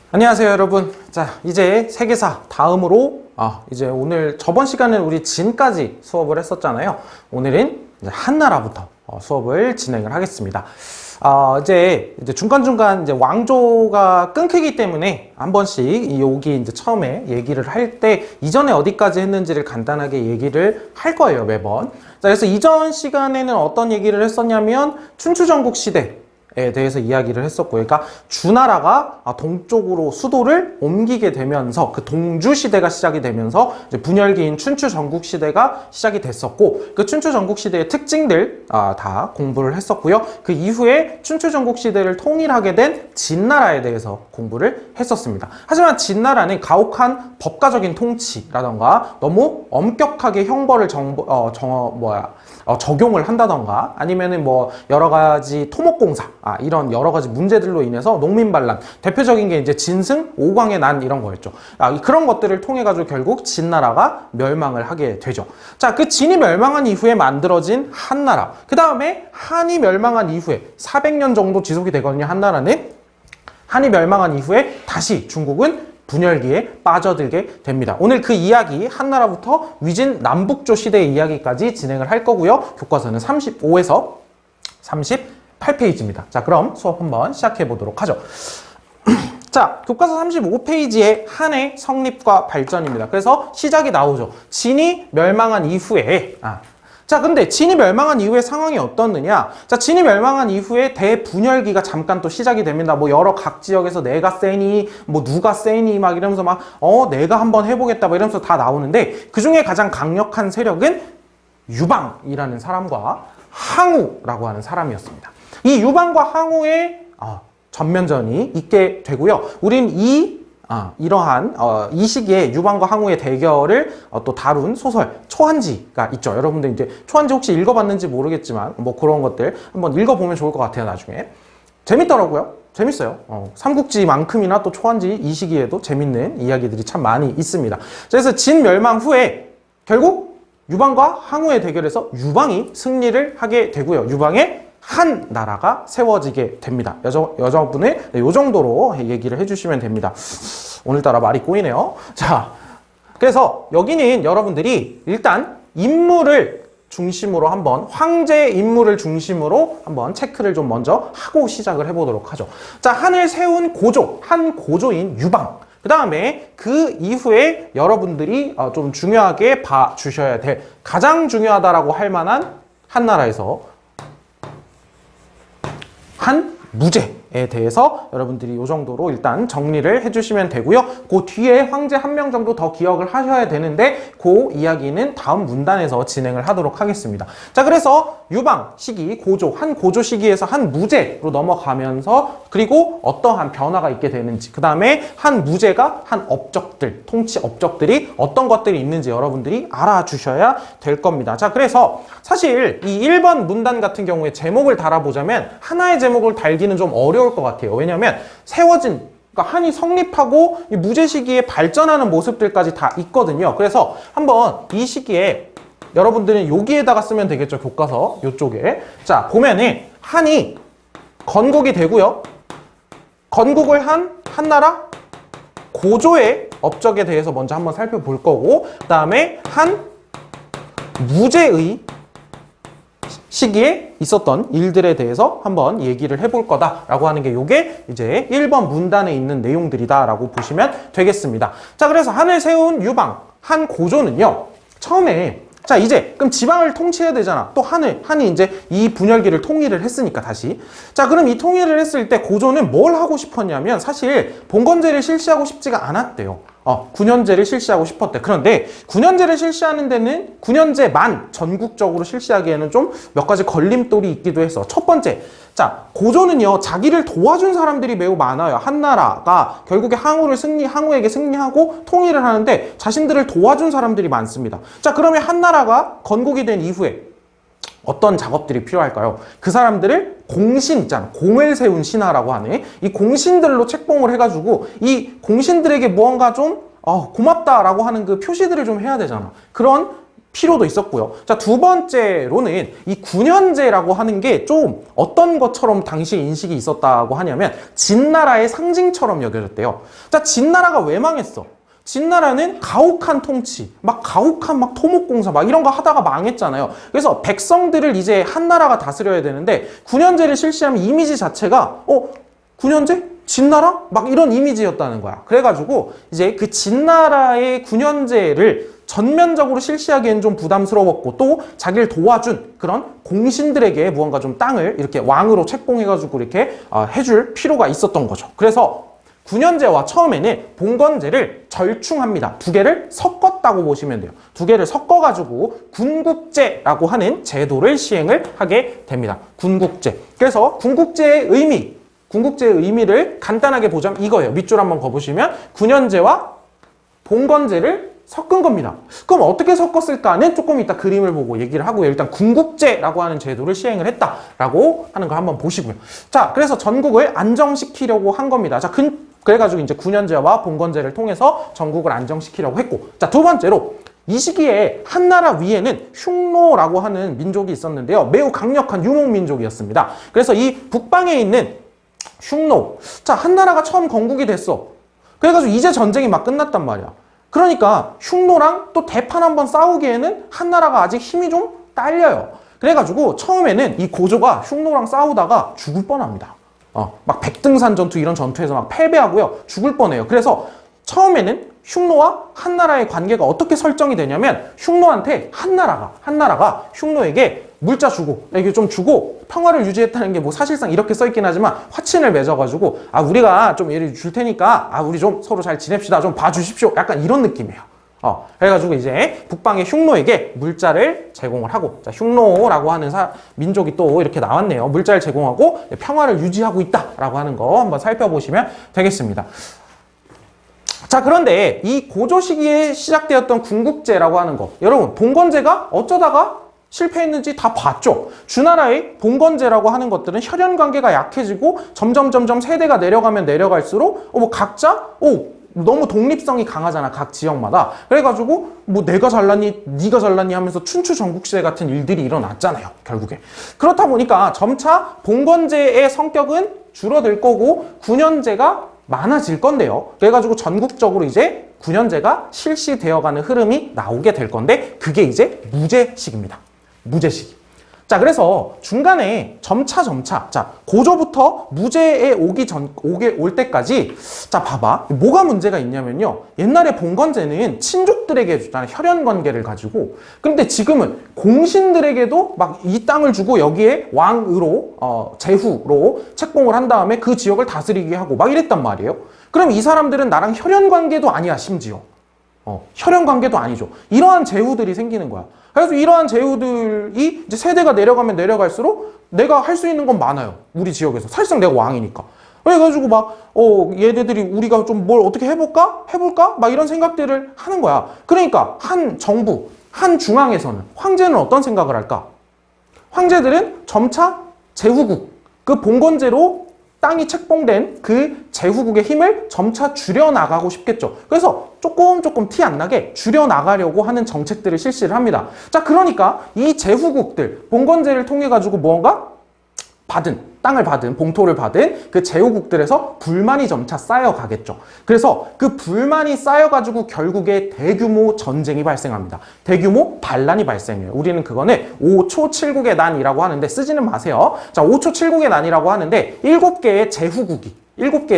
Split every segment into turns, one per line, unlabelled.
안녕하세요, 여러분. 자, 이제 세계사 다음으로 이제 오늘 저번 시간에 우리 진까지 수업을 했었잖아요. 오늘은 이제 한나라부터 수업을 진행을 하겠습니다. 이제 중간중간 이제 왕조가 끊기기 때문에 한 번씩 여기 이제 처음에 얘기를 할 때 이전에 어디까지 했는지를 간단하게 얘기를 할 거예요, 매번. 자, 그래서 이전 시간에는 어떤 얘기를 했었냐면 춘추전국 시대 에 대해서 이야기를 했었고, 그러니까 주나라가 동쪽으로 수도를 옮기게 되면서 그 동주 시대가 시작이 되면서 이제 분열기인 춘추 전국 시대가 시작이 됐었고, 그 춘추 전국 시대의 특징들 다 공부를 했었고요. 그 이후에 춘추 전국 시대를 통일하게 된 진나라에 대해서 공부를 했었습니다. 하지만 진나라는 가혹한 법가적인 통치라던가 너무 엄격하게 형벌을 적용을 한다던가 아니면은 뭐 여러 가지 토목공사 이런 여러 가지 문제들로 인해서 농민반란, 대표적인 게 이제 진승, 오광의 난 이런 거였죠. 그런 것들을 통해 가지고 결국 진나라가 멸망을 하게 되죠. 자, 그 진이 멸망한 이후에 만들어진 한나라. 그 다음에 한이 멸망한 이후에 400년 정도 지속이 되거든요. 한나라는. 한이 멸망한 이후에 다시 중국은 분열기에 빠져들게 됩니다. 오늘 그 이야기 한나라부터 위진 남북조 시대의 이야기까지 진행을 할 거고요. 교과서는 35에서 38페이지입니다. 자, 그럼 수업 한번 시작해 보도록 하죠. 자, 교과서 35페이지에 한의 성립과 발전입니다. 그래서 시작이 나오죠. 진이 멸망한 이후에 자, 근데 진이 멸망한 이후에 상황이 어떻느냐? 자, 진이 멸망한 이후에 대분열기가 잠깐 또 시작이 됩니다. 뭐 여러 각 지역에서 내가 세니, 뭐 누가 세니 막 이러면서 막 내가 한번 해보겠다 막 이러면서 다 나오는데 그 중에 가장 강력한 세력은 유방이라는 사람과 항우라고 하는 사람이었습니다. 이 유방과 항우의 전면전이 있게 되고요. 우린 이러한 이 시기에 유방과 항우의 대결을 또 다룬 소설 초한지가 있죠. 여러분들 이제 초한지 혹시 읽어봤는지 모르겠지만 뭐 그런 것들 한번 읽어보면 좋을 것 같아요. 나중에 재밌더라고요. 재밌어요. 삼국지만큼이나 또 초한지 이 시기에도 재밌는 이야기들이 참 많이 있습니다. 그래서 진 멸망 후에 결국 유방과 항우의 대결에서 유방이 승리를 하게 되고요. 유방의 한 나라가 세워지게 됩니다. 여자분을 요 정도로 얘기를 해주시면 됩니다. 오늘따라 말이 꼬이네요. 자, 그래서 여기는 여러분들이 일단 인물을 중심으로 한번 황제 인물을 중심으로 한번 체크를 좀 먼저 하고 시작을 해보도록 하죠. 자, 한을 세운 고조, 한 고조인 유방. 그 다음에 그 이후에 여러분들이 좀 중요하게 봐주셔야 될 가장 중요하다라고 할 만한 한나라에서 한 무제에 대해서 여러분들이 이 정도로 일단 정리를 해주시면 되고요. 그 뒤에 황제 한 명 정도 더 기억을 하셔야 되는데 그 이야기는 다음 문단에서 진행을 하도록 하겠습니다. 자, 그래서 유방 시기, 고조, 한 고조 시기에서 한 무제로 넘어가면서 그리고 어떠한 변화가 있게 되는지, 그 다음에 한 무제가 한 업적들, 통치 업적들이 어떤 것들이 있는지 여러분들이 알아주셔야 될 겁니다. 자, 그래서 사실 이 1번 문단 같은 경우에 제목을 달아보자면 하나의 제목을 달기는 좀 어려울 것 같아요. 왜냐하면 세워진, 그러니까 한이 성립하고 이 무제 시기에 발전하는 모습들까지 다 있거든요. 그래서 한번 이 시기에 여러분들은 여기에다가 쓰면 되겠죠. 교과서 이쪽에. 자, 보면은 한이 건국이 되고요. 건국을 한 한나라 고조의 업적에 대해서 먼저 한번 살펴볼 거고, 그 다음에 한 무제의 시기에 있었던 일들에 대해서 한번 얘기를 해볼 거다라고 하는 게 요게 이제 1번 문단에 있는 내용들이다라고 보시면 되겠습니다. 자, 그래서 한을 세운 유방, 한 고조는요. 처음에 자, 이제 그럼 지방을 통치해야 되잖아. 또 한이 이제 이 분열기를 통일을 했으니까 다시. 자, 그럼 이 통일을 했을 때 고조는 뭘 하고 싶었냐면 사실 봉건제를 실시하고 싶지가 않았대요. 9년제를 실시하고 싶었대. 그런데 9년제를 실시하는 데는 9년제만 전국적으로 실시하기에는 좀 몇 가지 걸림돌이 있기도 해서 첫 번째, 자, 고조는요 자기를 도와준 사람들이 매우 많아요. 한나라가 결국에 항우에게 승리하고 통일을 하는데 자신들을 도와준 사람들이 많습니다. 자, 그러면 한나라가 건국이 된 이후에 어떤 작업들이 필요할까요? 그 사람들을 공신 있잖아. 공을 세운 신하라고 하네. 이 공신들로 책봉을 해가지고 이 공신들에게 무언가 좀 고맙다라고 하는 그 표시들을 좀 해야 되잖아. 그런 필요도 있었고요. 자, 두 번째로는 이 9년제라고 하는 게 좀 어떤 것처럼 당시 인식이 있었다고 하냐면 진나라의 상징처럼 여겨졌대요. 자, 진나라가 왜 망했어? 진나라는 가혹한 통치, 막 가혹한 막 토목공사 막 이런 거 하다가 망했잖아요. 그래서 백성들을 이제 한나라가 다스려야 되는데 9년제를 실시하면 이미지 자체가 9년제? 진나라? 막 이런 이미지였다는 거야. 그래가지고 이제 그 진나라의 9년제를 전면적으로 실시하기엔 좀 부담스러웠고 또 자기를 도와준 그런 공신들에게 무언가 좀 땅을 이렇게 왕으로 책봉해가지고 이렇게 해줄 필요가 있었던 거죠. 그래서 9년제와 처음에는 봉건제를 절충합니다. 두 개를 섞었다고 보시면 돼요. 두 개를 섞어가지고 군국제라고 하는 제도를 시행을 하게 됩니다. 군국제. 그래서 군국제의 의미를 간단하게 보자면 이거예요. 밑줄 한번 거보시면 9년제와 봉건제를 섞은 겁니다. 그럼 어떻게 섞었을까는 조금 이따 그림을 보고 얘기를 하고요. 일단 군국제라고 하는 제도를 시행을 했다라고 하는 걸 한번 보시고요. 자, 그래서 전국을 안정시키려고 한 겁니다. 자, 그래가지고 이제 9년제와 봉건제를 통해서 전국을 안정시키려고 했고, 자, 두 번째로 이 시기에 한나라 위에는 흉노라고 하는 민족이 있었는데요. 매우 강력한 유목민족이었습니다. 그래서 이 북방에 있는 흉노, 자, 한나라가 처음 건국이 됐어. 그래가지고 이제 전쟁이 막 끝났단 말이야. 그러니까 흉노랑 또 대판 한번 싸우기에는 한나라가 아직 힘이 좀 딸려요. 그래가지고 처음에는 이 고조가 흉노랑 싸우다가 죽을 뻔합니다. 막 백등산 전투 이런 전투에서 막 패배하고요. 죽을 뻔해요. 그래서 처음에는 흉노와 한나라의 관계가 어떻게 설정이 되냐면 흉노한테 한나라가 흉노에게 물자 주고 이게 좀 주고 평화를 유지했다는 게 뭐 사실상 이렇게 써있긴 하지만 화친을 맺어가지고 우리가 좀 얘를 줄 테니까 우리 좀 서로 잘 지냅시다. 좀 봐주십시오. 약간 이런 느낌이에요. 그래가지고 이제 북방의 흉노에게 물자를 제공을 하고, 자, 흉노라고 하는 민족이 또 이렇게 나왔네요. 물자를 제공하고 평화를 유지하고 있다라고 하는 거 한번 살펴보시면 되겠습니다. 자, 그런데 이 고조 시기에 시작되었던 군국제라고 하는 거, 여러분 봉건제가 어쩌다가 실패했는지 다 봤죠. 주나라의 봉건제라고 하는 것들은 혈연 관계가 약해지고 점점 세대가 내려가면 내려갈수록 뭐 각자 너무 독립성이 강하잖아, 각 지역마다. 그래가지고 뭐 내가 잘났니 네가 잘났니 하면서 춘추 전국시대 같은 일들이 일어났잖아요, 결국에. 그렇다 보니까 점차 봉건제의 성격은 줄어들 거고 9년제가 많아질 건데요. 그래가지고 전국적으로 이제 9년제가 실시되어가는 흐름이 나오게 될 건데 그게 이제 무제식입니다. 무제식. 자, 그래서 중간에 점차 자, 고조부터 무제에 오게 올 때까지, 자, 봐봐. 뭐가 문제가 있냐면요. 옛날에 봉건제는 친족들에게 해주잖아요. 혈연 관계를 가지고. 그런데 지금은 공신들에게도 막 이 땅을 주고 여기에 왕으로, 제후로 책봉을 한 다음에 그 지역을 다스리게 하고 막 이랬단 말이에요. 그럼 이 사람들은 나랑 혈연 관계도 아니야, 심지어. 혈연 관계도 아니죠. 이러한 제후들이 생기는 거야. 그래서 이러한 제후들이 이제 세대가 내려가면 내려갈수록 내가 할 수 있는 건 많아요. 우리 지역에서. 사실상 내가 왕이니까. 그래가지고 막, 얘네들이 우리가 좀 뭘 어떻게 해볼까? 막 이런 생각들을 하는 거야. 그러니까 한 정부, 한 중앙에서는 황제는 어떤 생각을 할까? 황제들은 점차 제후국, 그 봉건제로 땅이 책봉된 그 제후국의 힘을 점차 줄여나가고 싶겠죠. 그래서 조금 티 안 나게 줄여나가려고 하는 정책들을 실시를 합니다. 자, 그러니까 이 제후국들, 봉건제를 통해 가지고 뭔가 땅을 받은, 봉토를 받은 그 제후국들에서 불만이 점차 쌓여가겠죠. 그래서 그 불만이 쌓여가지고 결국에 대규모 전쟁이 발생합니다. 대규모 반란이 발생해요. 우리는 그거는 5초 7국의 난이라고 하는데 쓰지는 마세요. 자, 5초 7국의 난이라고 하는데 7개의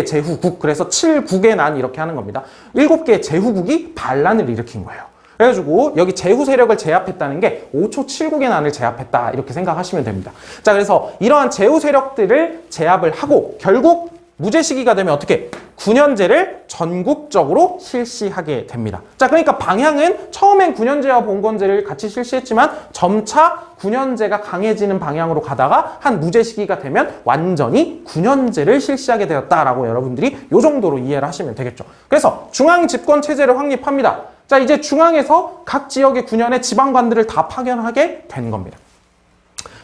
제후국, 그래서 7국의 난 이렇게 하는 겁니다. 7개의 제후국이 반란을 일으킨 거예요. 그래가지고 여기 제후 세력을 제압했다는 게 5초 7국의 난을 제압했다 이렇게 생각하시면 됩니다. 자, 그래서 이러한 제후 세력들을 제압을 하고 결국 무제 시기가 되면 어떻게 9년제를 전국적으로 실시하게 됩니다. 자, 그러니까 방향은 처음엔 9년제와 봉건제를 같이 실시했지만 점차 9년제가 강해지는 방향으로 가다가 한 무제 시기가 되면 완전히 9년제를 실시하게 되었다라고 여러분들이 이 정도로 이해를 하시면 되겠죠. 그래서 중앙 집권 체제를 확립합니다. 자, 이제 중앙에서 각 지역의 9년의 지방관들을 다 파견하게 된 겁니다.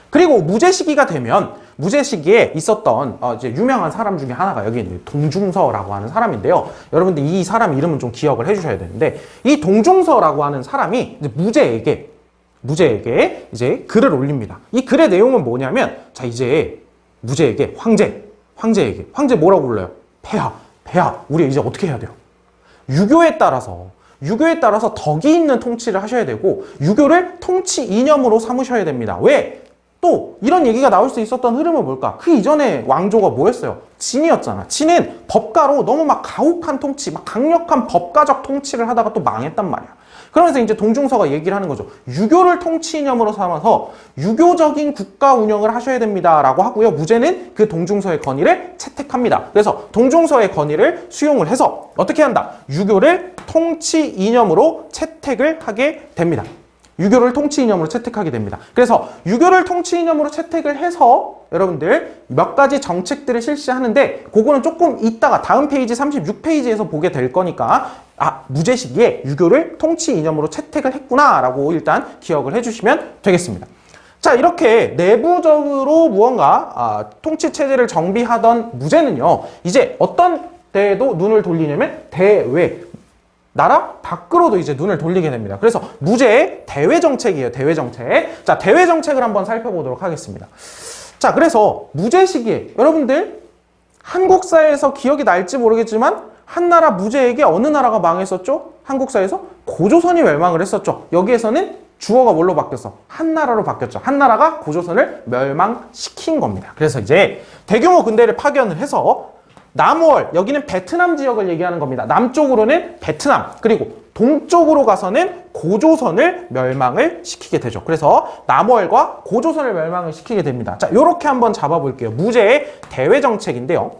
그리고 무제 시기가 되면 무제 시기에 있었던 이제 유명한 사람 중에 하나가 여기 있는 동중서라고 하는 사람인데요. 여러분들 이 사람 이름은 좀 기억을 해주셔야 되는데 이 동중서라고 하는 사람이 이제 무제에게 무제에게 이제 글을 올립니다. 이 글의 내용은 뭐냐면, 자, 이제 무제에게 황제 뭐라고 불러요? 폐하, 우리 이제 어떻게 해야 돼요? 유교에 따라서 덕이 있는 통치를 하셔야 되고, 유교를 통치 이념으로 삼으셔야 됩니다. 왜? 또 이런 얘기가 나올 수 있었던 흐름은 뭘까? 그 이전에 왕조가 뭐였어요? 진이었잖아. 진은 법가로 너무 막 가혹한 통치, 막 강력한 법가적 통치를 하다가 또 망했단 말이야. 그러면서 이제 동중서가 얘기를 하는 거죠. 유교를 통치 이념으로 삼아서 유교적인 국가 운영을 하셔야 됩니다라고 하고요. 무제는 그 동중서의 건의를 채택합니다. 그래서 동중서의 건의를 수용을 해서 어떻게 한다? 유교를 통치 이념으로 채택을 하게 됩니다. 유교를 통치 이념으로 채택하게 됩니다. 그래서 유교를 통치 이념으로 채택을 해서 여러분들 몇 가지 정책들을 실시하는데, 그거는 조금 이따가 다음 페이지 36페이지에서 보게 될 거니까, 무제 시기에 유교를 통치 이념으로 채택을 했구나 라고 일단 기억을 해주시면 되겠습니다. 자, 이렇게 내부적으로 무언가 통치 체제를 정비하던 무제는요, 이제 어떤 데에도 눈을 돌리냐면 대외, 나라 밖으로도 이제 눈을 돌리게 됩니다. 그래서 무제의 대외 정책이에요. 대외 정책. 자, 대외 정책을 한번 살펴보도록 하겠습니다. 자, 그래서 무제 시기에 여러분들 한국사에서 기억이 날지 모르겠지만 한나라 무제에게 어느 나라가 망했었죠? 한국사에서 고조선이 멸망을 했었죠. 여기에서는 주어가 뭘로 바뀌었어? 한나라로 바뀌었죠. 한나라가 고조선을 멸망시킨 겁니다. 그래서 이제 대규모 군대를 파견을 해서 남월, 여기는 베트남 지역을 얘기하는 겁니다. 남쪽으로는 베트남, 그리고 동쪽으로 가서는 고조선을 멸망을 시키게 되죠. 그래서 남월과 고조선을 멸망을 시키게 됩니다. 자, 요렇게 한번 잡아볼게요. 무제의 대외 정책인데요.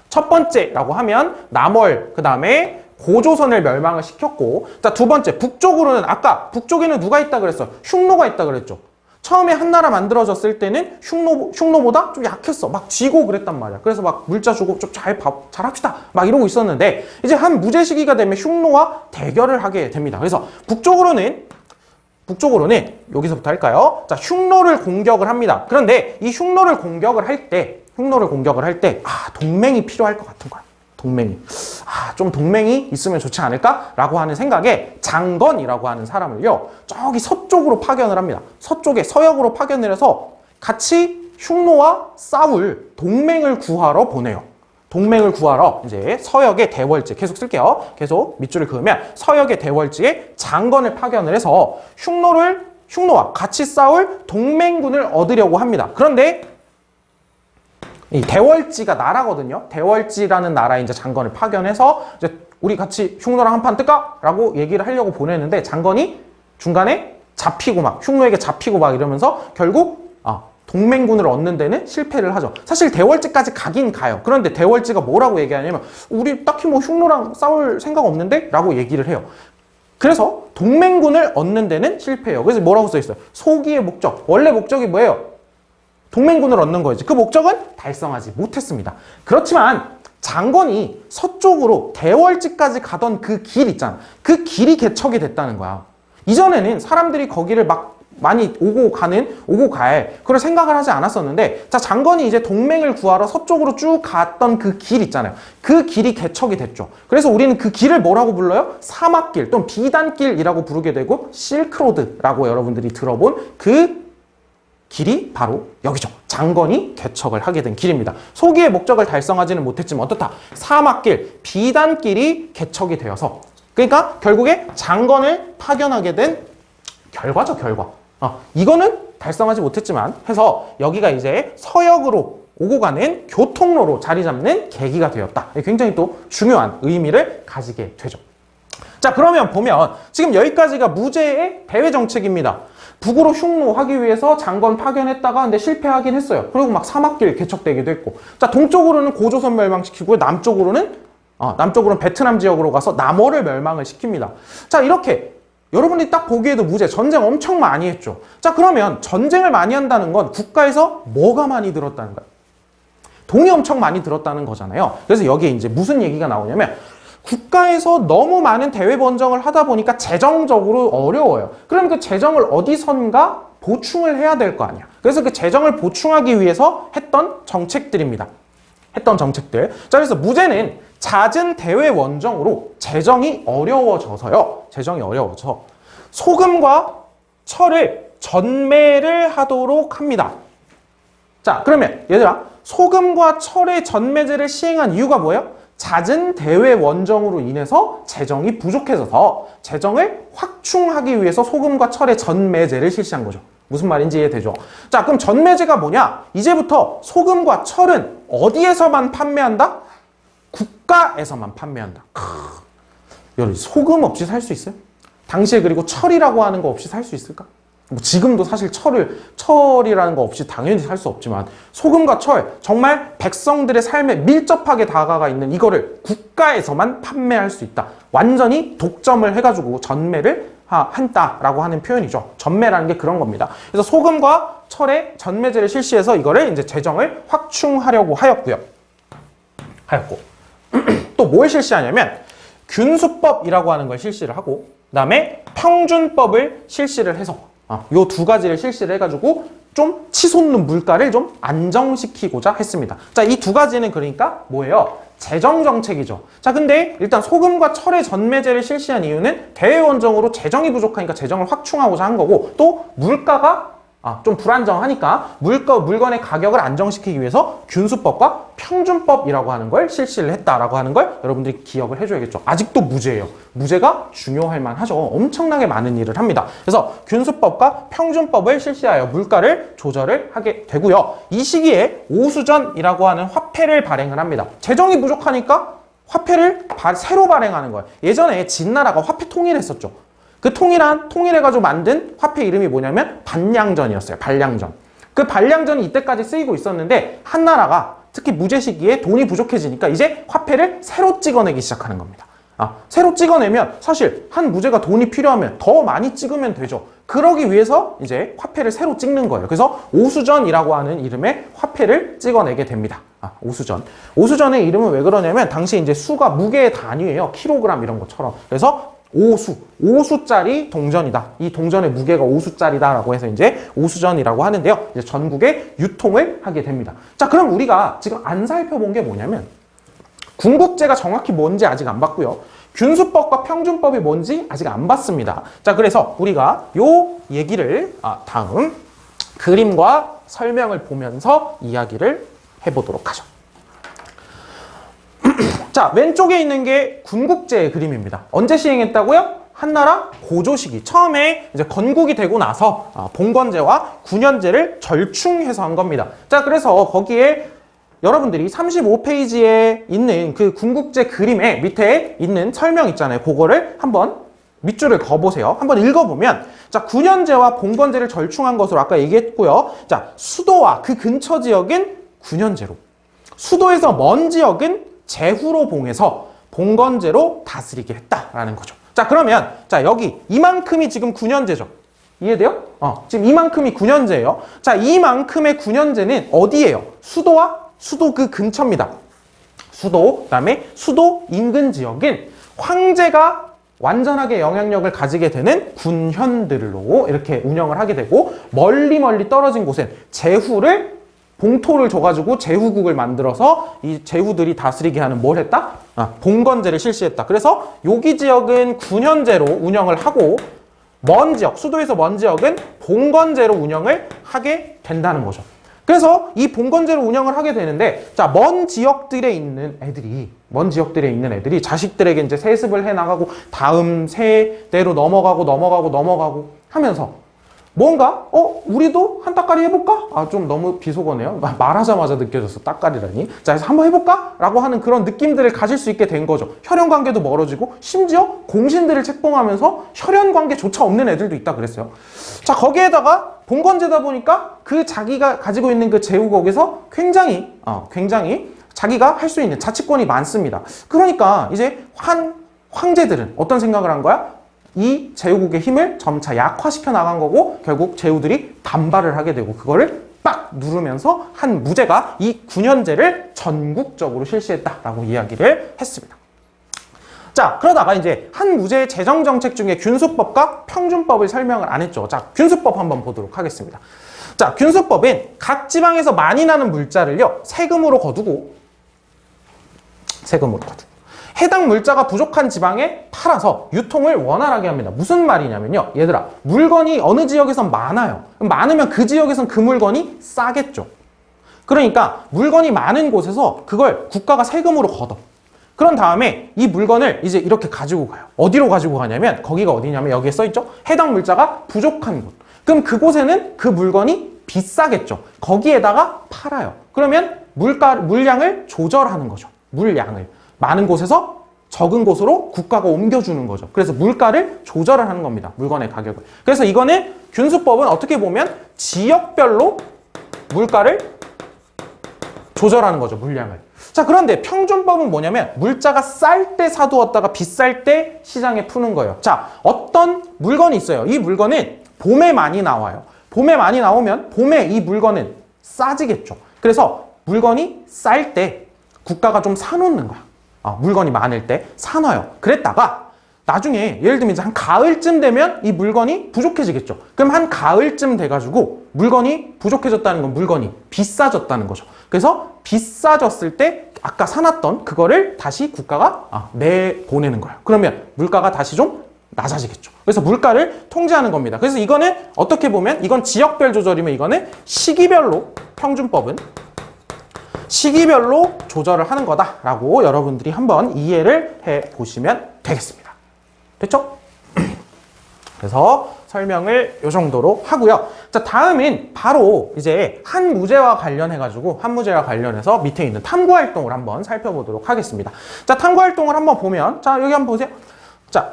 첫 번째라고 하면 남월, 그 다음에 고조선을 멸망을 시켰고, 자, 두 번째, 북쪽으로는 아까 북쪽에는 누가 있다 그랬어? 흉노가 있다 그랬죠. 처음에 한나라 만들어졌을 때는 흉노보다 좀 약했어. 막 지고 그랬단 말이야. 그래서 막 물자 주고 좀 잘 합시다. 막 이러고 있었는데, 이제 한 무제 시기가 되면 흉노와 대결을 하게 됩니다. 그래서 북쪽으로는 여기서부터 할까요? 자, 흉노를 공격을 합니다. 그런데 이 흉노를 공격을 할 때, 동맹이 필요할 것 같은 거야. 좀 동맹이 있으면 좋지 않을까라고 하는 생각에 장건이라고 하는 사람을요, 저기 서쪽으로 파견을 합니다. 서역으로 파견을 해서 같이 흉노와 싸울 동맹을 구하러 보내요. 동맹을 구하러 이제 서역의 대월지, 계속 쓸게요. 계속 밑줄을 그으면 서역의 대월지에 장건을 파견을 해서 흉노와 같이 싸울 동맹군을 얻으려고 합니다. 그런데 이 대월지가 나라거든요. 대월지라는 나라에 이제 장건을 파견해서 이제 우리 같이 흉노랑 한판 뜰까? 라고 얘기를 하려고 보내는데, 장건이 중간에 잡히고 막 흉노에게 잡히고 막 이러면서 결국 동맹군을 얻는 데는 실패를 하죠. 사실 대월지까지 가긴 가요. 그런데 대월지가 뭐라고 얘기하냐면, 우리 딱히 뭐 흉노랑 싸울 생각 없는데? 라고 얘기를 해요. 그래서 동맹군을 얻는 데는 실패해요. 그래서 뭐라고 써 있어요? 소기의 목적. 원래 목적이 뭐예요? 동맹군을 얻는 거지. 그 목적은 달성하지 못했습니다. 그렇지만 장건이 서쪽으로 대월지까지 가던 그 길 있잖아. 그 길이 개척이 됐다는 거야. 이전에는 사람들이 거기를 막 많이 오고 갈 그런 생각을 하지 않았었는데, 자, 장건이 이제 동맹을 구하러 서쪽으로 쭉 갔던 그 길 있잖아요. 그 길이 개척이 됐죠. 그래서 우리는 그 길을 뭐라고 불러요? 사막길 또는 비단길이라고 부르게 되고, 실크로드라고 여러분들이 들어본 그 길이 바로 여기죠. 장건이 개척을 하게 된 길입니다. 소기의 목적을 달성하지는 못했지만 어떻다? 사막길, 비단길이 개척이 되어서, 그러니까 결국에 장건을 파견하게 된 결과죠, 결과. 이거는 달성하지 못했지만 해서 여기가 이제 서역으로 오고 가는 교통로로 자리 잡는 계기가 되었다. 굉장히 또 중요한 의미를 가지게 되죠. 자, 그러면 보면 지금 여기까지가 무제의 대외 정책입니다. 북으로 흉노하기 위해서 장건 파견했다가 근데 실패하긴 했어요. 그리고 막 사막길 개척되기도 했고, 자, 동쪽으로는 고조선 멸망시키고, 남쪽으로는 베트남 지역으로 가서 남월을 멸망을 시킵니다. 자, 이렇게 여러분이 딱 보기에도 무제 전쟁 엄청 많이 했죠. 자, 그러면 전쟁을 많이 한다는 건 국가에서 뭐가 많이 들었다는 거야? 돈이 엄청 많이 들었다는 거잖아요. 그래서 여기에 이제 무슨 얘기가 나오냐면, 국가에서 너무 많은 대외 번정을 하다 보니까 재정적으로 어려워요. 그럼 그 재정을 어디선가 보충을 해야 될 거 아니야. 그래서 그 재정을 보충하기 위해서 했던 정책들입니다. 자, 그래서 무제는 잦은 대외 원정으로 재정이 어려워져서 소금과 철을 전매를 하도록 합니다. 자, 그러면 얘들아, 소금과 철의 전매제를 시행한 이유가 뭐예요? 잦은 대외 원정으로 인해서 재정이 부족해져서 재정을 확충하기 위해서 소금과 철의 전매제를 실시한 거죠. 무슨 말인지 이해되죠? 자, 그럼 전매제가 뭐냐? 이제부터 소금과 철은 어디에서만 판매한다? 국가에서만 판매한다. 여러분, 소금 없이 살 수 있어요? 당시에 그리고 철이라고 하는 거 없이 살 수 있을까? 뭐 지금도 사실 철이라는 거 없이 당연히 살 수 없지만 소금과 철, 정말 백성들의 삶에 밀접하게 다가가 있는 이거를 국가에서만 판매할 수 있다. 완전히 독점을 해가지고 전매를 한다라고 하는 표현이죠. 전매라는 게 그런 겁니다. 그래서 소금과 철의 전매제를 실시해서 이거를 이제 재정을 확충하려고 하였고 또 뭘 실시하냐면 균수법이라고 하는 걸 실시를 하고 그다음에 평준법을 실시를 해서 요 두 가지를 실시를 해가지고 좀 치솟는 물가를 좀 안정시키고자 했습니다. 자, 이 두 가지는 그러니까 뭐예요? 재정정책이죠. 자, 근데 일단 소금과 철의 전매제를 실시한 이유는 대외원정으로 재정이 부족하니까 재정을 확충하고자 한 거고 또 물가가 좀 불안정하니까 물건의 가격을 안정시키기 위해서 균수법과 평준법이라고 하는 걸 실시를 했다라고 하는 걸 여러분들이 기억을 해줘야겠죠. 아직도 무죄예요. 무죄가 중요할 만하죠. 엄청나게 많은 일을 합니다. 그래서 균수법과 평준법을 실시하여 물가를 조절을 하게 되고요. 이 시기에 오수전이라고 하는 화폐를 발행을 합니다. 재정이 부족하니까 화폐를 새로 발행하는 거예요. 예전에 진나라가 화폐 통일했었죠. 그 통일해가지고 만든 화폐 이름이 뭐냐면 반량전이었어요. 반량전. 그 반량전이 이때까지 쓰이고 있었는데 한나라가 특히 무제 시기에 돈이 부족해지니까 이제 화폐를 새로 찍어내기 시작하는 겁니다. 새로 찍어내면 사실 한 무제가 돈이 필요하면 더 많이 찍으면 되죠. 그러기 위해서 이제 화폐를 새로 찍는 거예요. 그래서 오수전이라고 하는 이름의 화폐를 찍어내게 됩니다. 오수전. 오수전의 이름은 왜 그러냐면 당시 이제 수가 무게의 단위예요. 킬로그램 이런 것처럼. 그래서 오수짜리 동전이다. 이 동전의 무게가 오수짜리다라고 해서 이제 오수전이라고 하는데요. 이제 전국에 유통을 하게 됩니다. 자, 그럼 우리가 지금 안 살펴본 게 뭐냐면 군국제가 정확히 뭔지 아직 안 봤고요. 균수법과 평준법이 뭔지 아직 안 봤습니다. 자, 그래서 우리가 요 얘기를 다음 그림과 설명을 보면서 이야기를 해보도록 하죠. 자, 왼쪽에 있는 게 군국제의 그림입니다. 언제 시행했다고요? 한나라 고조 시기. 처음에 이제 건국이 되고 나서 봉건제와 군현제를 절충해서 한 겁니다. 자, 그래서 거기에 여러분들이 35페이지에 있는 그 군국제 그림의 밑에 있는 설명 있잖아요. 그거를 한번 밑줄을 그어보세요. 한번 읽어보면 자, 군현제와 봉건제를 절충한 것으로 아까 얘기했고요. 자, 수도와 그 근처 지역은 군현제로, 수도에서 먼 지역은 제후로 봉해서 봉건제로 다스리게 했다라는 거죠. 자, 그러면 자, 여기 이만큼이 지금 9년제죠. 이해돼요? 지금 이만큼이 9년제예요. 자, 이만큼의 9년제는 어디예요? 수도 그 근처입니다. 수도, 그다음에 수도 인근 지역은 황제가 완전하게 영향력을 가지게 되는 군현들로 이렇게 운영을 하게 되고 멀리 떨어진 곳엔 제후를 봉토를 줘가지고 제후국을 만들어서 이 제후들이 다스리게 하는 뭘 했다? 봉건제를 실시했다. 그래서 여기 지역은 군현제로 운영을 하고 먼 지역, 수도에서 먼 지역은 봉건제로 운영을 하게 된다는 거죠. 그래서 이 봉건제로 운영을 하게 되는데 자, 먼 지역들에 있는 애들이 자식들에게 이제 세습을 해 나가고 다음 세대로 넘어가고 하면서 뭔가 우리도 한 따까리 해볼까? 좀 너무 비속어네요. 말하자마자 느껴졌어. 따까리라니. 자, 그래서 한번 해볼까? 라고 하는 그런 느낌들을 가질 수 있게 된 거죠. 혈연관계도 멀어지고 심지어 공신들을 책봉하면서 혈연관계조차 없는 애들도 있다 그랬어요. 자, 거기에다가 봉건제다 보니까 그 자기가 가지고 있는 그 제후국에서 굉장히 자기가 할 수 있는 자치권이 많습니다. 그러니까 이제 황제들은 어떤 생각을 한 거야? 이 제후국의 힘을 점차 약화시켜 나간 거고 결국 제후들이 반발을 하게 되고 그거를 빡 누르면서 한 무제가 이 9년제를 전국적으로 실시했다라고 이야기를 했습니다. 자, 그러다가 이제 한 무제의 재정정책 중에 균수법과 평준법을 설명을 안 했죠. 자, 균수법 한번 보도록 하겠습니다. 자, 균수법은 각 지방에서 많이 나는 물자를요, 세금으로 거두고 해당 물자가 부족한 지방에 팔아서 유통을 원활하게 합니다. 무슨 말이냐면요. 얘들아, 물건이 어느 지역에선 많아요. 많으면 그 지역에선 그 물건이 싸겠죠. 그러니까 물건이 많은 곳에서 그걸 국가가 세금으로 걷어. 그런 다음에 이 물건을 이제 이렇게 가지고 가요. 어디로 가지고 가냐면 거기가 어디냐면 여기에 써있죠. 해당 물자가 부족한 곳. 그럼 그곳에는 그 물건이 비싸겠죠. 거기에다가 팔아요. 그러면 물량을 조절하는 거죠. 물량을. 많은 곳에서 적은 곳으로 국가가 옮겨주는 거죠. 그래서 물가를 조절을 하는 겁니다. 물건의 가격을. 그래서 이거는 균수법은 어떻게 보면 지역별로 물가를 조절하는 거죠. 물량을. 자, 그런데 평준법은 뭐냐면 물자가 쌀 때 사두었다가 비쌀 때 시장에 푸는 거예요. 자, 어떤 물건이 있어요. 이 물건은 봄에 많이 나와요. 봄에 많이 나오면 봄에 이 물건은 싸지겠죠. 그래서 물건이 쌀 때 국가가 좀 사놓는 거야. 물건이 많을 때 사놔요. 그랬다가 나중에 예를 들면 이제 한 가을쯤 되면 이 물건이 부족해지겠죠. 그럼 한 가을쯤 돼가지고 물건이 부족해졌다는 건 물건이 비싸졌다는 거죠. 그래서 비싸졌을 때 아까 사놨던 그거를 다시 국가가 내보내는 거예요. 그러면 물가가 다시 좀 낮아지겠죠. 그래서 물가를 통제하는 겁니다. 그래서 이거는 어떻게 보면 이건 지역별 조절이면 이거는 시기별로 평준법은 시기별로 조절을 하는 거다라고 여러분들이 한번 이해를 해보시면 되겠습니다. 됐죠? 그래서 설명을 이 정도로 하고요. 자, 다음은 바로 이제 한 무제와 관련해서 밑에 있는 탐구 활동을 한번 살펴보도록 하겠습니다. 자, 탐구 활동을 한번 보면, 자, 여기 한번 보세요. 자,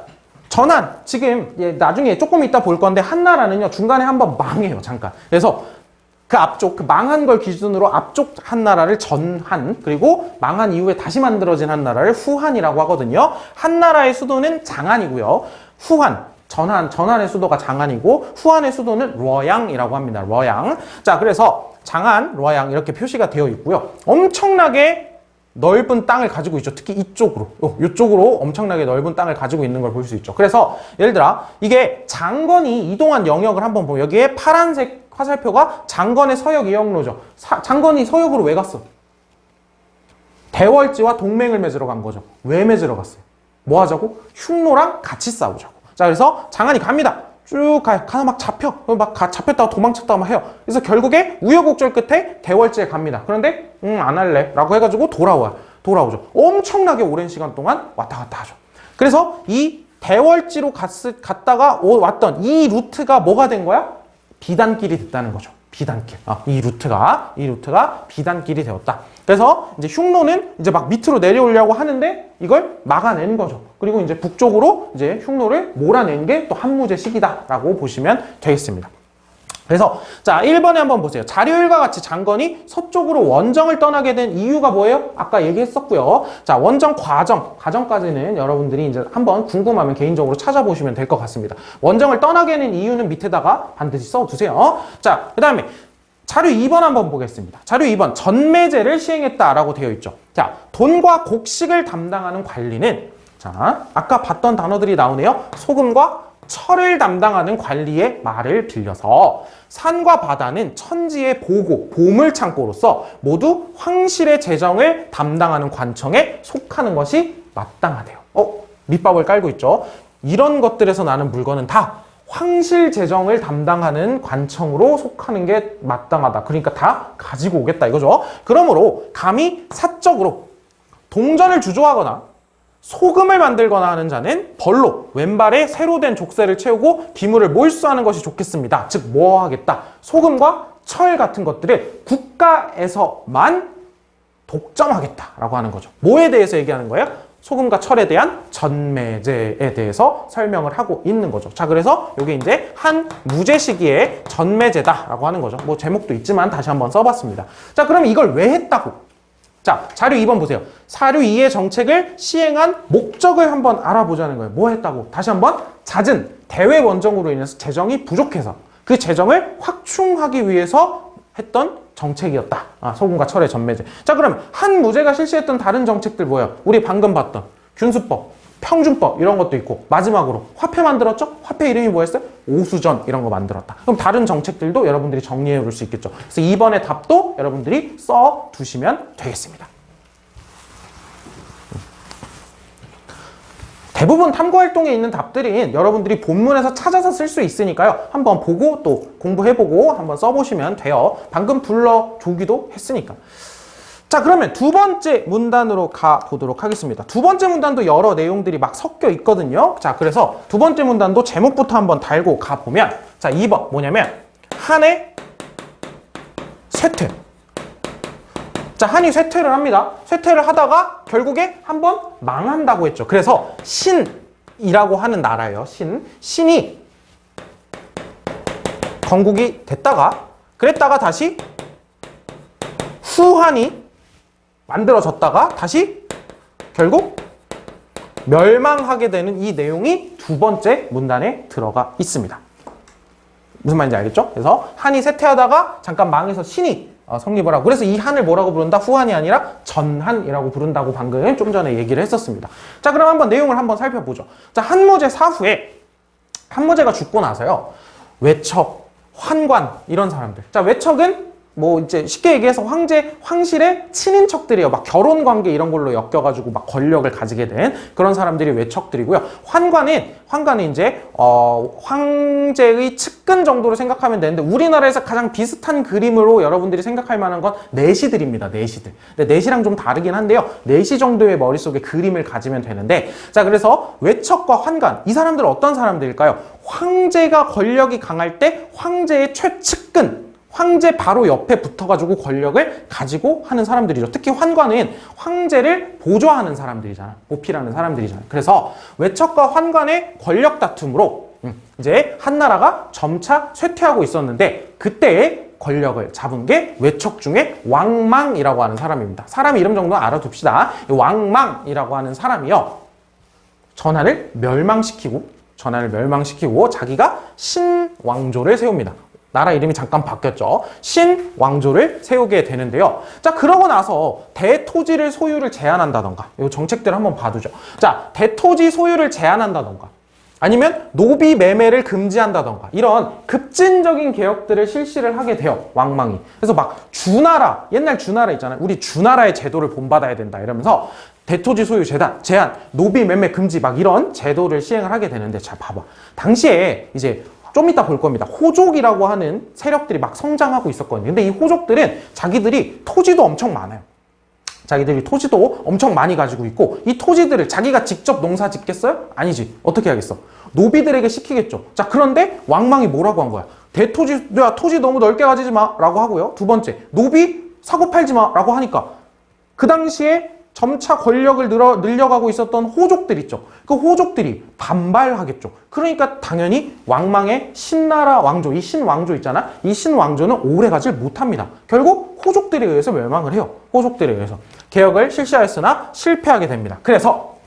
전환. 지금 나중에 조금 이따 볼 건데 한나라는요, 중간에 한번 망해요, 잠깐. 그래서 그 앞쪽, 그 망한 걸 기준으로 앞쪽 한나라를 전한, 그리고 망한 이후에 다시 만들어진 한나라를 후한이라고 하거든요. 한나라의 수도는 장안이고요. 전한의 수도가 장안이고, 후한의 수도는 러양이라고 합니다. 러양. 자, 그래서 장안, 러양 이렇게 표시가 되어 있고요. 엄청나게 넓은 땅을 가지고 있죠. 특히 이쪽으로 엄청나게 넓은 땅을 가지고 있는 걸 볼 수 있죠. 그래서 예를 들어 이게 장건이 이동한 영역을 한번 보면 여기에 파란색 화살표가 장건의 서역 이역로죠. 장건이 서역으로 왜 갔어? 대월지와 동맹을 맺으러 간 거죠. 왜 맺으러 갔어요? 뭐 하자고? 흉노랑 같이 싸우자고. 자, 그래서 장안이 갑니다. 쭉 가서 막 잡혔다가 도망쳤다가 막 해요. 그래서 결국에 우여곡절 끝에 대월지에 갑니다. 그런데 안 할래 라고 해가지고 돌아오죠. 엄청나게 오랜 시간 동안 왔다 갔다 하죠. 그래서 이 대월지로 갔다가 왔던 이 루트가 뭐가 된 거야? 비단길이 됐다는 거죠. 비단길. 이 루트가 비단길이 되었다. 그래서 이제 흉노는 이제 막 밑으로 내려오려고 하는데 이걸 막아낸 거죠. 그리고 이제 북쪽으로 이제 흉노를 몰아낸 게 또 한무제 시기다라고 보시면 되겠습니다. 그래서 자, 1번에 한번 보세요. 자료일과 같이 장건이 서쪽으로 원정을 떠나게 된 이유가 뭐예요? 아까 얘기했었고요. 자, 원정 과정까지는 여러분들이 이제 한번 궁금하면 개인적으로 찾아보시면 될 것 같습니다. 원정을 떠나게 된 이유는 밑에다가 반드시 써두세요. 자, 그 다음에 자료 2번 한번 보겠습니다. 자료 2번 전매제를 시행했다라고 되어 있죠. 자, 돈과 곡식을 담당하는 관리는 자, 아까 봤던 단어들이 나오네요. 소금과 철을 담당하는 관리의 말을 빌려서 산과 바다는 천지의 보물창고로서 모두 황실의 재정을 담당하는 관청에 속하는 것이 마땅하대요. 밑밥을 깔고 있죠. 이런 것들에서 나는 물건은 다 황실 재정을 담당하는 관청으로 속하는 게 마땅하다. 그러니까 다 가지고 오겠다 이거죠. 그러므로 감히 사적으로 동전을 주조하거나 소금을 만들거나 하는 자는 벌로 왼발에 새로 된 족쇄를 채우고 기물을 몰수하는 것이 좋겠습니다. 즉 뭐 하겠다? 소금과 철 같은 것들을 국가에서만 독점하겠다라고 하는 거죠. 뭐에 대해서 얘기하는 거예요? 소금과 철에 대한 전매제에 대해서 설명을 하고 있는 거죠. 자, 그래서 이게 이제 한 무제 시기의 전매제다라고 하는 거죠. 뭐 제목도 있지만 다시 한번 써봤습니다. 자, 그럼 이걸 왜 했다고? 자, 자료 2번 보세요. 사료 2의 정책을 시행한 목적을 한번 알아보자는 거예요. 뭐 했다고? 다시 한번 잦은 대외 원정으로 인해서 재정이 부족해서 그 재정을 확충하기 위해서 했던 정책이었다. 소금과 철의 전매제. 자, 그럼 한 무제가 실시했던 다른 정책들 뭐예요? 우리 방금 봤던 균수법, 평준법 이런 것도 있고 마지막으로 화폐 만들었죠? 화폐 이름이 뭐였어요? 오수전 이런 거 만들었다. 그럼 다른 정책들도 여러분들이 정리해 올 수 있겠죠. 그래서 2번의 답도 여러분들이 써 두시면 되겠습니다. 대부분 탐구활동에 있는 답들인 여러분들이 본문에서 찾아서 쓸 수 있으니까요. 한번 보고 또 공부해보고 한번 써보시면 돼요. 방금 불러주기도 했으니까. 자, 그러면 두 번째 문단으로 가보도록 하겠습니다. 두 번째 문단도 여러 내용들이 막 섞여 있거든요. 자, 그래서 두 번째 문단도 제목부터 한번 달고 가보면, 자, 2번 뭐냐면 한해 쇠퇴. 자, 한이 쇠퇴를 합니다. 쇠퇴를 하다가 결국에 한번 망한다고 했죠. 그래서 신이라고 하는 나라예요. 신이 건국이 됐다가, 그랬다가 다시 후한이 만들어졌다가 다시 결국 멸망하게 되는 이 내용이 두 번째 문단에 들어가 있습니다. 무슨 말인지 알겠죠? 그래서 한이 쇠퇴하다가 잠깐 망해서 신이 성립을 하고, 그래서 이 한을 뭐라고 부른다? 후한이 아니라 전한이라고 부른다고 방금 좀 전에 얘기를 했었습니다. 자, 그럼 한번 내용을 한번 살펴보죠. 자, 한무제 사후에 한무제가 죽고 나서요, 외척, 환관 이런 사람들. 자, 외척은 뭐 이제 쉽게 얘기해서 황실의 친인척들이에요. 막 결혼 관계 이런 걸로 엮여가지고 막 권력을 가지게 된 그런 사람들이 외척들이고요. 환관은 이제 황제의 측근 정도로 생각하면 되는데, 우리나라에서 가장 비슷한 그림으로 여러분들이 생각할 만한 건 내시들입니다. 내시들. 근데 내시랑 좀 다르긴 한데요. 내시 정도의 머릿속에 그림을 가지면 되는데, 자, 그래서 외척과 환관, 이 사람들은 어떤 사람들일까요? 황제가 권력이 강할 때 황제의 최측근, 황제 바로 옆에 붙어가지고 권력을 가지고 하는 사람들이죠. 특히 환관은 황제를 보좌하는 사람들이잖아. 보필하는 사람들이잖아. 그래서 외척과 환관의 권력 다툼으로 이제 한나라가 점차 쇠퇴하고 있었는데, 그때의 권력을 잡은 게 외척 중에 왕망이라고 하는 사람입니다. 사람 이름 정도는 알아둡시다. 왕망이라고 하는 사람이요, 전하를 멸망시키고 자기가 신왕조를 세웁니다. 나라 이름이 잠깐 바뀌었죠. 신왕조를 세우게 되는데요. 자, 그러고 나서 대토지를 소유를 제한한다던가, 이 정책들을 한번 봐두죠. 자, 대토지 소유를 제한한다던가, 아니면 노비 매매를 금지한다던가, 이런 급진적인 개혁들을 실시를 하게 돼요, 왕망이. 그래서 막 주나라, 옛날 주나라 있잖아요. 우리 주나라의 제도를 본받아야 된다 이러면서 대토지 소유 제한, 노비 매매 금지 막 이런 제도를 시행을 하게 되는데, 자, 봐봐. 당시에 이제 좀 이따 볼 겁니다. 호족이라고 하는 세력들이 막 성장하고 있었거든요. 근데 이 호족들은 자기들이 토지도 엄청 많아요. 자기들이 토지도 엄청 많이 가지고 있고, 이 토지들을 자기가 직접 농사 짓겠어요? 아니지. 어떻게 하겠어? 노비들에게 시키겠죠. 자, 그런데 왕망이 뭐라고 한 거야? 야, 토지 너무 넓게 가지지 마 라고 하고요. 두 번째, 노비 사고 팔지 마 라고 하니까 그 당시에 점차 권력을 늘려가고 있었던 호족들 있죠. 그 호족들이 반발하겠죠. 그러니까 당연히 왕망의 신나라 왕조, 이 신왕조 있잖아. 이 신왕조는 오래가질 못합니다. 결국 호족들에 의해서 멸망을 해요. 호족들에 의해서. 개혁을 실시하였으나 실패하게 됩니다. 그래서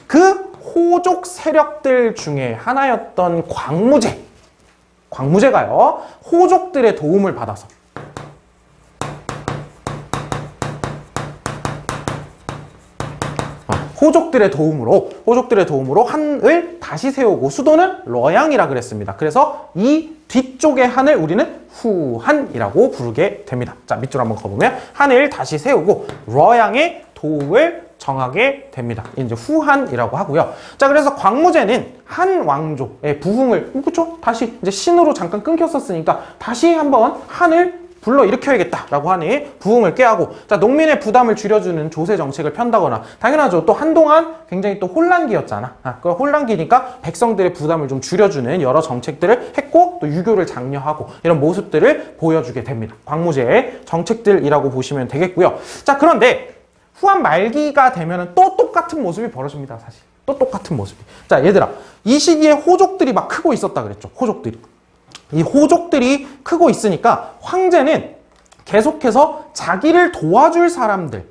그 호족 세력들 중에 하나였던 광무제가요, 호족들의 도움을 받아서 호족들의 도움으로 한을 다시 세우고, 수도는 러양이라 그랬습니다. 그래서 이 뒤쪽의 한을 우리는 후한이라고 부르게 됩니다. 자, 밑으로 한번 가보면 한을 다시 세우고 러양의 도읍을 정하게 됩니다. 이제 후한이라고 하고요. 자, 그래서 광무제는 한 왕조의 부흥을, 그쵸? 다시 이제 신으로 잠깐 끊겼었으니까 다시 한번 한을 불러일으켜야겠다라고 하니 부흥을 꾀하고, 자, 농민의 부담을 줄여주는 조세 정책을 편다거나, 당연하죠. 또 한동안 굉장히 또 혼란기였잖아. 그 혼란기니까 백성들의 부담을 좀 줄여주는 여러 정책들을 했고, 또 유교를 장려하고 이런 모습들을 보여주게 됩니다. 광무제의 정책들이라고 보시면 되겠고요. 자, 그런데 후한 말기가 되면은 또 똑같은 모습이 벌어집니다. 사실 또 똑같은 모습이. 자, 얘들아, 이 시기에 호족들이 막 크고 있었다 그랬죠. 이 호족들이 크고 있으니까 황제는 계속해서 자기를 도와줄 사람들,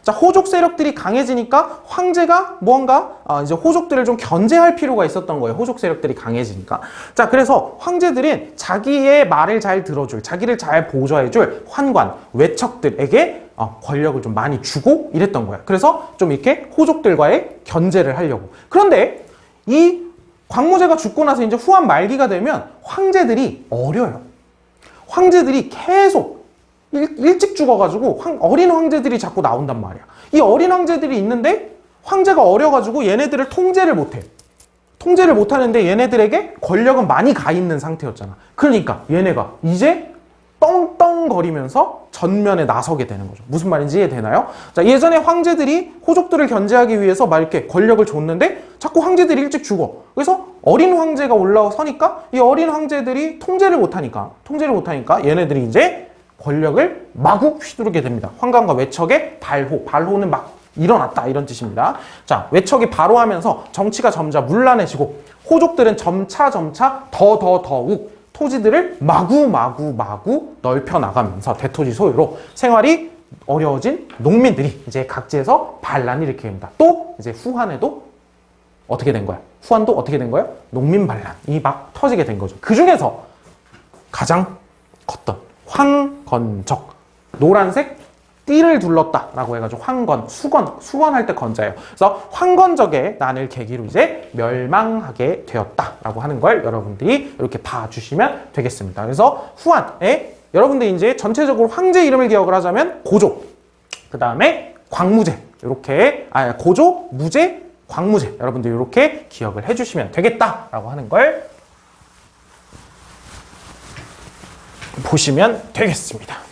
자, 호족 세력들이 강해지니까 황제가 뭔가 이제 호족들을 좀 견제할 필요가 있었던 거예요. 호족 세력들이 강해지니까. 자, 그래서 황제들은 자기의 말을 잘 들어줄, 자기를 잘 보좌해줄 환관, 외척들에게 권력을 좀 많이 주고 이랬던 거야. 그래서 좀 이렇게 호족들과의 견제를 하려고. 그런데 이 광무제가 죽고 나서 이제 후한 말기가 되면 황제들이 어려요. 황제들이 계속 일찍 죽어가지고 어린 황제들이 자꾸 나온단 말이야. 이 어린 황제들이 있는데 황제가 어려가지고 얘네들을 통제를 못해. 통제를 못하는데 얘네들에게 권력은 많이 가 있는 상태였잖아. 그러니까 얘네가 이제 떵떵거리면서 전면에 나서게 되는 거죠. 무슨 말인지 이해되나요? 자, 예전에 황제들이 호족들을 견제하기 위해서 막 이렇게 권력을 줬는데 자꾸 황제들이 일찍 죽어. 그래서 어린 황제가 올라서니까 이 어린 황제들이 통제를 못하니까 얘네들이 이제 권력을 마구 휘두르게 됩니다. 황관과 외척의 발호. 발호는 막 일어났다 이런 뜻입니다. 자, 외척이 발호하면서 정치가 점차 문란해지고 호족들은 점차 더욱 토지들을 마구 넓혀 나가면서 대토지 소유로 생활이 어려워진 농민들이 이제 각지에서 반란을 일으킵니다. 또 이제 후한에도 어떻게 된 거야? 후한도 어떻게 된 거야? 농민 반란이 막 터지게 된 거죠. 그 중에서 가장 컸던 황건적, 노란색 띠를 둘렀다라고 해가지고 황건, 수건할 때 건자예요. 그래서 황건적의 난을 계기로 이제 멸망하게 되었다라고 하는 걸 여러분들이 이렇게 봐주시면 되겠습니다. 그래서 후한에 여러분들이 이제 전체적으로 황제 이름을 기억을 하자면 고조, 그 다음에 광무제, 이렇게 고조, 무제, 광무제 여러분들 이렇게 기억을 해주시면 되겠다라고 하는 걸 보시면 되겠습니다.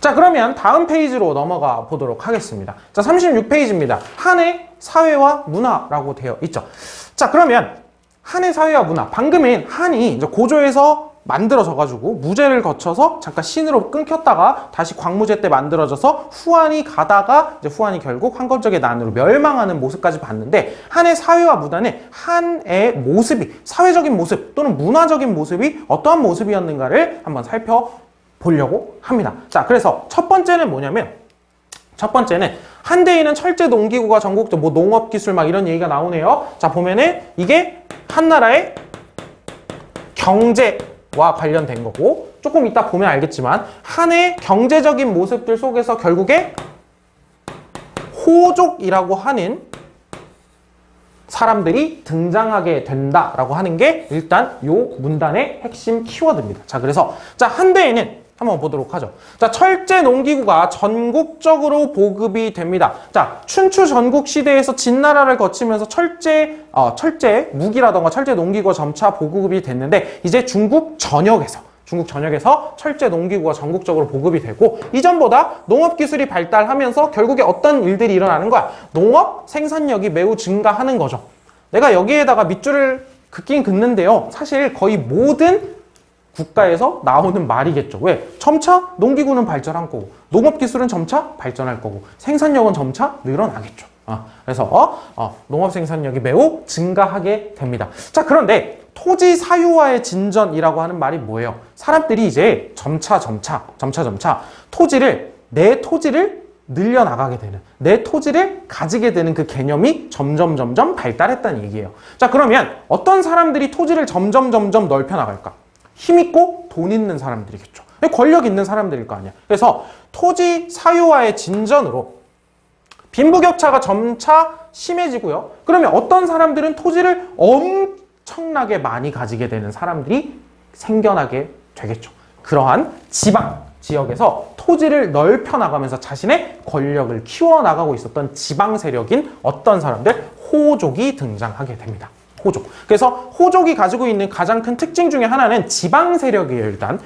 자, 그러면 다음 페이지로 넘어가 보도록 하겠습니다. 자, 36페이지입니다. 한의 사회와 문화라고 되어 있죠. 자, 그러면 한의 사회와 문화. 방금은 한이 이제 고조에서 만들어져가지고 무제를 거쳐서 잠깐 신으로 끊겼다가 다시 광무제 때 만들어져서 후한이 가다가 이제 후한이 결국 황건적의 난으로 멸망하는 모습까지 봤는데 한의 사회와 문화는 한의 모습이 사회적인 모습 또는 문화적인 모습이 어떠한 모습이었는가를 한번 살펴보려고 합니다. 자, 그래서 첫 번째는 뭐냐면 한대에는 철제 농기구가 전국적 뭐 농업기술 막 이런 얘기가 나오네요. 자, 보면은 이게 한나라의 경제와 관련된 거고 조금 이따 보면 알겠지만 한의 경제적인 모습들 속에서 결국에 호족이라고 하는 사람들이 등장하게 된다라고 하는 게 일단 요 문단의 핵심 키워드입니다. 자, 그래서 자, 한대에는 한번 보도록 하죠. 자, 철제 농기구가 전국적으로 보급이 됩니다. 자, 춘추 전국 시대에서 진나라를 거치면서 철제 무기라던가 철제 농기구가 점차 보급이 됐는데 이제 중국 전역에서 철제 농기구가 전국적으로 보급이 되고 이전보다 농업 기술이 발달하면서 결국에 어떤 일들이 일어나는 거야? 농업 생산력이 매우 증가하는 거죠. 내가 여기에다가 밑줄을 긋긴 긋는데요. 사실 거의 모든 국가에서 나오는 말이겠죠. 왜? 점차 농기구는 발전한 거고 농업 기술은 점차 발전할 거고 생산력은 점차 늘어나겠죠. 그래서 농업 생산력이 매우 증가하게 됩니다. 자, 그런데 토지 사유화의 진전이라고 하는 말이 뭐예요? 사람들이 이제 점차 내 토지를 늘려나가게 되는, 내 토지를 가지게 되는 그 개념이 점점 발달했다는 얘기예요. 자, 그러면 어떤 사람들이 토지를 점점 넓혀 나갈까? 힘있고 돈 있는 사람들이겠죠. 권력 있는 사람들일 거 아니야. 그래서 토지 사유화의 진전으로 빈부격차가 점차 심해지고요. 그러면 어떤 사람들은 토지를 엄청나게 많이 가지게 되는 사람들이 생겨나게 되겠죠. 그러한 지방 지역에서 토지를 넓혀 나가면서 자신의 권력을 키워나가고 있었던 지방 세력인 어떤 사람들, 호족이 등장하게 됩니다. 호족. 그래서 호족이 가지고 있는 가장 큰 특징 중에 하나는 지방 세력이에요. 일단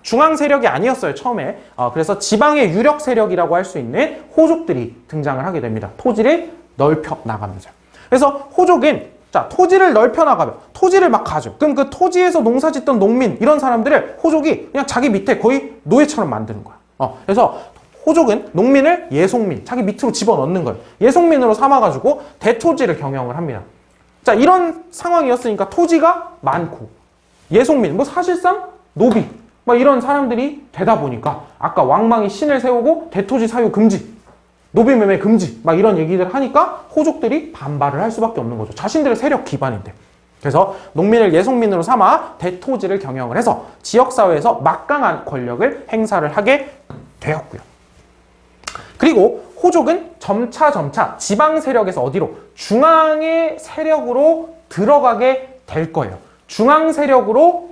중앙 세력이 아니었어요, 처음에. 그래서 지방의 유력 세력이라고 할 수 있는 호족들이 등장을 하게 됩니다. 토지를 넓혀 나가면서. 그래서 호족은 자, 토지를 넓혀 나가면 토지를 막 가져. 그럼 그 토지에서 농사 짓던 농민 이런 사람들을 호족이 그냥 자기 밑에 거의 노예처럼 만드는 거야. 그래서 호족은 농민을 예속민, 자기 밑으로 집어넣는 거예요. 예속민으로 삼아가지고 대토지를 경영을 합니다. 자, 이런 상황이었으니까 토지가 많고 예속민, 뭐 사실상 노비 막 이런 사람들이 되다 보니까 아까 왕망이 신을 세우고 대토지 사유 금지, 노비 매매 금지 막 이런 얘기들 하니까 호족들이 반발을 할 수밖에 없는 거죠. 자신들의 세력 기반인데. 그래서 농민을 예속민으로 삼아 대토지를 경영을 해서 지역사회에서 막강한 권력을 행사를 하게 되었고요. 그리고 호족은 점차 지방 세력에서 어디로? 중앙의 세력으로 들어가게 될 거예요. 중앙 세력으로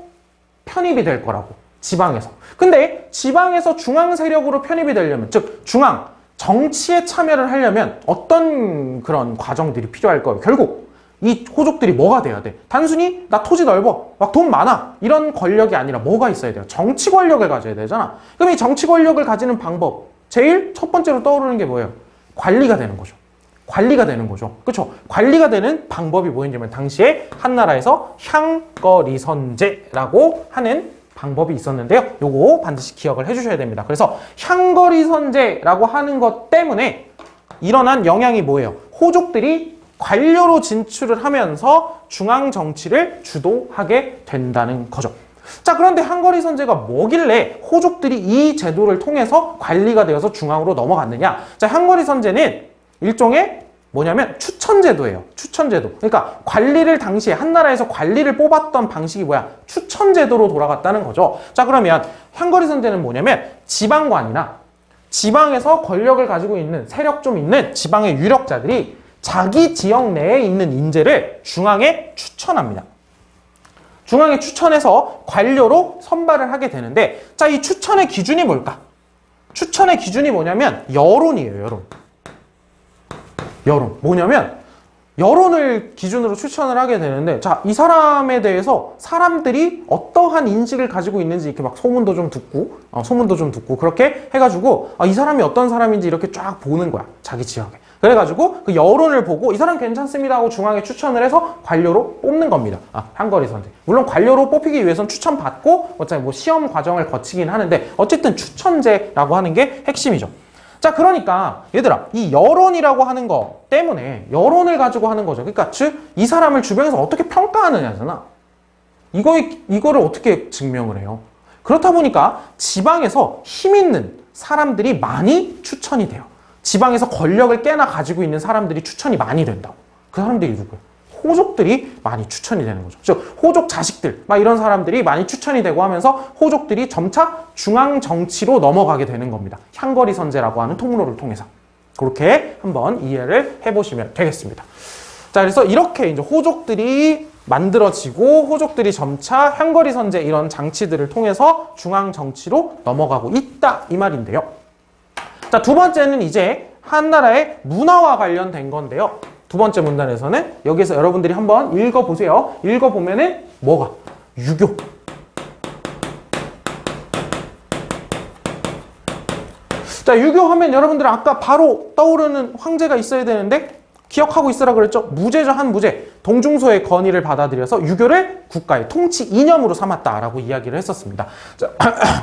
편입이 될 거라고. 지방에서. 근데 지방에서 중앙 세력으로 편입이 되려면, 즉 중앙, 정치에 참여를 하려면 어떤 그런 과정들이 필요할 거예요. 결국 이 호족들이 뭐가 돼야 돼? 단순히 나 토지 넓어, 막 돈 많아 이런 권력이 아니라 뭐가 있어야 돼요? 정치 권력을 가져야 되잖아. 그럼 이 정치 권력을 가지는 방법, 제일 첫 번째로 떠오르는 게 뭐예요? 관리가 되는 거죠. 관리가 되는 거죠. 그렇죠? 관리가 되는 방법이 뭐였냐면 당시에 한나라에서 향거리선제라고 하는 방법이 있었는데요. 요거 반드시 기억을 해주셔야 됩니다. 그래서 향거리선제라고 하는 것 때문에 일어난 영향이 뭐예요? 호족들이 관료로 진출을 하면서 중앙 정치를 주도하게 된다는 거죠. 자, 그런데 향거리선제가 뭐길래 호족들이 이 제도를 통해서 관리가 되어서 중앙으로 넘어갔느냐? 자, 향거리선제는 일종의 뭐냐면 추천제도예요. 추천제도. 그러니까 관리를 당시에 한나라에서 관리를 뽑았던 방식이 뭐야? 추천제도로 돌아갔다는 거죠. 자, 그러면 향거리선제는 뭐냐면 지방관이나 지방에서 권력을 가지고 있는 세력 좀 있는 지방의 유력자들이 자기 지역 내에 있는 인재를 중앙에 추천합니다. 중앙에 추천해서 관료로 선발을 하게 되는데, 자, 이 추천의 기준이 뭘까? 추천의 기준이 뭐냐면 여론이에요. 여론. 뭐냐면 여론을 기준으로 추천을 하게 되는데, 자, 이 사람에 대해서 사람들이 어떠한 인식을 가지고 있는지 이렇게 막 소문도 좀 듣고 그렇게 해가지고 이 사람이 어떤 사람인지 이렇게 쫙 보는 거야. 자기 지역에. 그래가지고 그 여론을 보고 이 사람 괜찮습니다 하고 중앙에 추천을 해서 관료로 뽑는 겁니다. 향거리선제. 물론 관료로 뽑히기 위해서는 추천받고 어차피 뭐 시험 과정을 거치긴 하는데 어쨌든 추천제라고 하는 게 핵심이죠. 자, 그러니까 얘들아, 이 여론이라고 하는 거 때문에 여론을 가지고 하는 거죠. 그러니까 즉 이 사람을 주변에서 어떻게 평가하느냐잖아. 이거를 어떻게 증명을 해요? 그렇다 보니까 지방에서 힘 있는 사람들이 많이 추천이 돼요. 지방에서 권력을 꽤나 가지고 있는 사람들이 추천이 많이 된다고. 그 사람들이 누구예요? 호족들이 많이 추천이 되는 거죠. 즉 호족 자식들 막 이런 사람들이 많이 추천이 되고 하면서 호족들이 점차 중앙 정치로 넘어가게 되는 겁니다. 향거리선제라고 하는 통로를 통해서. 그렇게 한번 이해를 해보시면 되겠습니다. 자, 그래서 이렇게 이제 호족들이 만들어지고 호족들이 점차 향거리선제 이런 장치들을 통해서 중앙 정치로 넘어가고 있다 이 말인데요. 자, 두 번째는 이제 한나라의 문화와 관련된 건데요. 두 번째 문단에서는 여기서 여러분들이 한번 읽어보세요. 읽어보면은 뭐가? 유교. 자, 유교하면 여러분들 아까 바로 떠오르는 황제가 있어야 되는데 기억하고 있으라 그랬죠? 무제죠, 한 무제. 동중소의 건의를 받아들여서 유교를 국가의 통치 이념으로 삼았다라고 이야기를 했었습니다.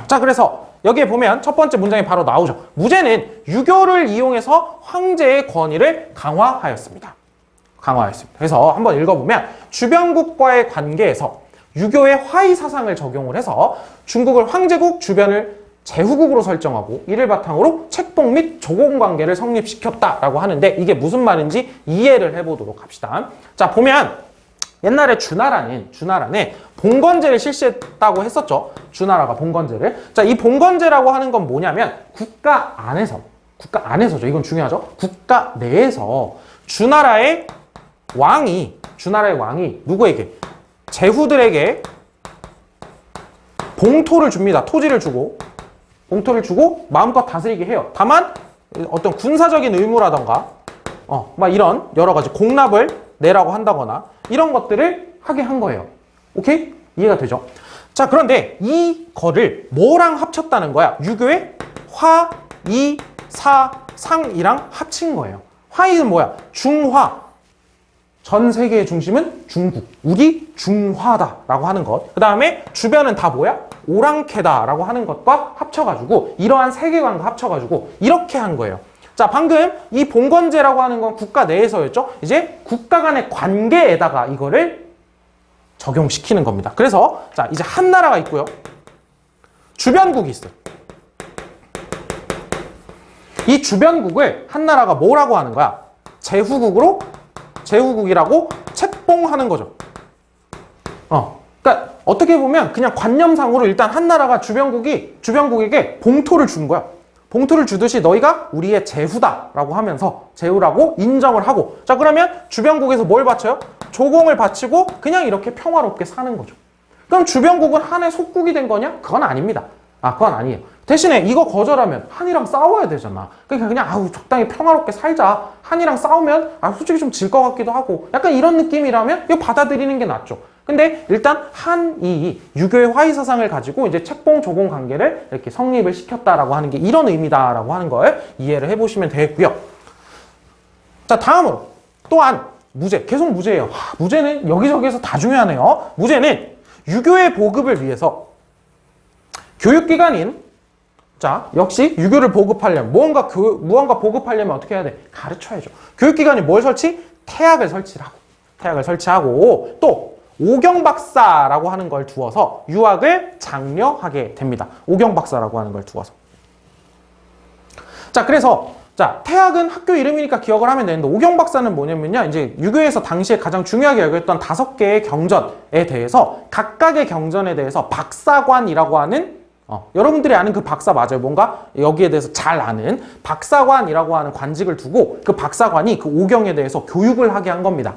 자, 그래서 여기에 보면 첫 번째 문장이 바로 나오죠. 무제는 유교를 이용해서 황제의 권위를 강화하였습니다. 그래서 한번 읽어보면 주변국과의 관계에서 유교의 화의 사상을 적용을 해서 중국을 황제국 주변을 제후국으로 설정하고 이를 바탕으로 책봉 및 조공 관계를 성립시켰다라고 하는데 이게 무슨 말인지 이해를 해보도록 합시다. 자, 보면 옛날에 주나라는 봉건제를 실시했다고 했었죠. 주나라가 봉건제를. 자, 이 봉건제라고 하는 건 뭐냐면 국가 안에서죠. 이건 중요하죠. 국가 내에서 주나라의 왕이 누구에게? 제후들에게 봉토를 줍니다. 봉토를 주고 마음껏 다스리게 해요. 다만 어떤 군사적인 의무라던가 막 이런 여러 가지 공납을 내라고 한다거나 이런 것들을 하게 한 거예요. 오케이? 이해가 되죠? 자, 그런데 이거를 뭐랑 합쳤다는 거야? 유교의 화, 이, 사, 상이랑 합친 거예요. 화이는 뭐야? 중화. 전 세계의 중심은 중국. 우리 중화다라고 하는 것. 그 다음에 주변은 다 뭐야? 오랑캐다라고 하는 것과 합쳐가지고 이러한 세계관과 합쳐가지고 이렇게 한 거예요. 자, 방금 이 봉건제라고 하는 건 국가 내에서였죠. 이제 국가 간의 관계에다가 이거를 적용시키는 겁니다. 그래서 자, 이제 한나라가 있고요. 주변국이 있어요. 이 주변국을 한나라가 뭐라고 하는 거야? 제후국이라고 책봉하는 거죠. 그러니까 어떻게 보면 그냥 관념상으로 일단 한나라가 주변국에게 봉토를 준 거야. 봉투를 주듯이 너희가 우리의 제후다라고 하면서 제후라고 인정을 하고, 자, 그러면 주변국에서 뭘 바쳐요? 조공을 바치고 그냥 이렇게 평화롭게 사는 거죠. 그럼 주변국은 한해 속국이 된 거냐? 그건 아닙니다. 그건 아니에요. 대신에 이거 거절하면 한이랑 싸워야 되잖아. 그러니까 그냥 아우 적당히 평화롭게 살자. 한이랑 싸우면 솔직히 좀 질 것 같기도 하고 약간 이런 느낌이라면 이거 받아들이는 게 낫죠. 근데 일단 한이 유교의 화의 사상을 가지고 이제 책봉 조공 관계를 이렇게 성립을 시켰다라고 하는 게 이런 의미다라고 하는 걸 이해를 해보시면 되겠고요. 자, 다음으로 또한 무제, 계속 무제예요. 무제는 여기저기에서 다 중요하네요. 무제는 유교의 보급을 위해서 교육기관인 자, 역시 유교를 보급하려면 무언가 보급하려면 어떻게 해야 돼? 가르쳐야죠. 교육기관이 뭘 설치? 태학을 설치하고 또 오경박사라고 하는 걸 두어서 유학을 장려하게 됩니다. 오경박사라고 하는 걸 두어서. 자, 그래서 태학은 학교 이름이니까 기억을 하면 되는데 오경박사는 뭐냐면요. 이제 유교에서 당시에 가장 중요하게 여겼던 5개의 경전에 대해서 각각의 경전에 대해서 박사관이라고 하는 여러분들이 아는 그 박사 맞아요. 뭔가 여기에 대해서 잘 아는 박사관이라고 하는 관직을 두고 그 박사관이 그 오경에 대해서 교육을 하게 한 겁니다.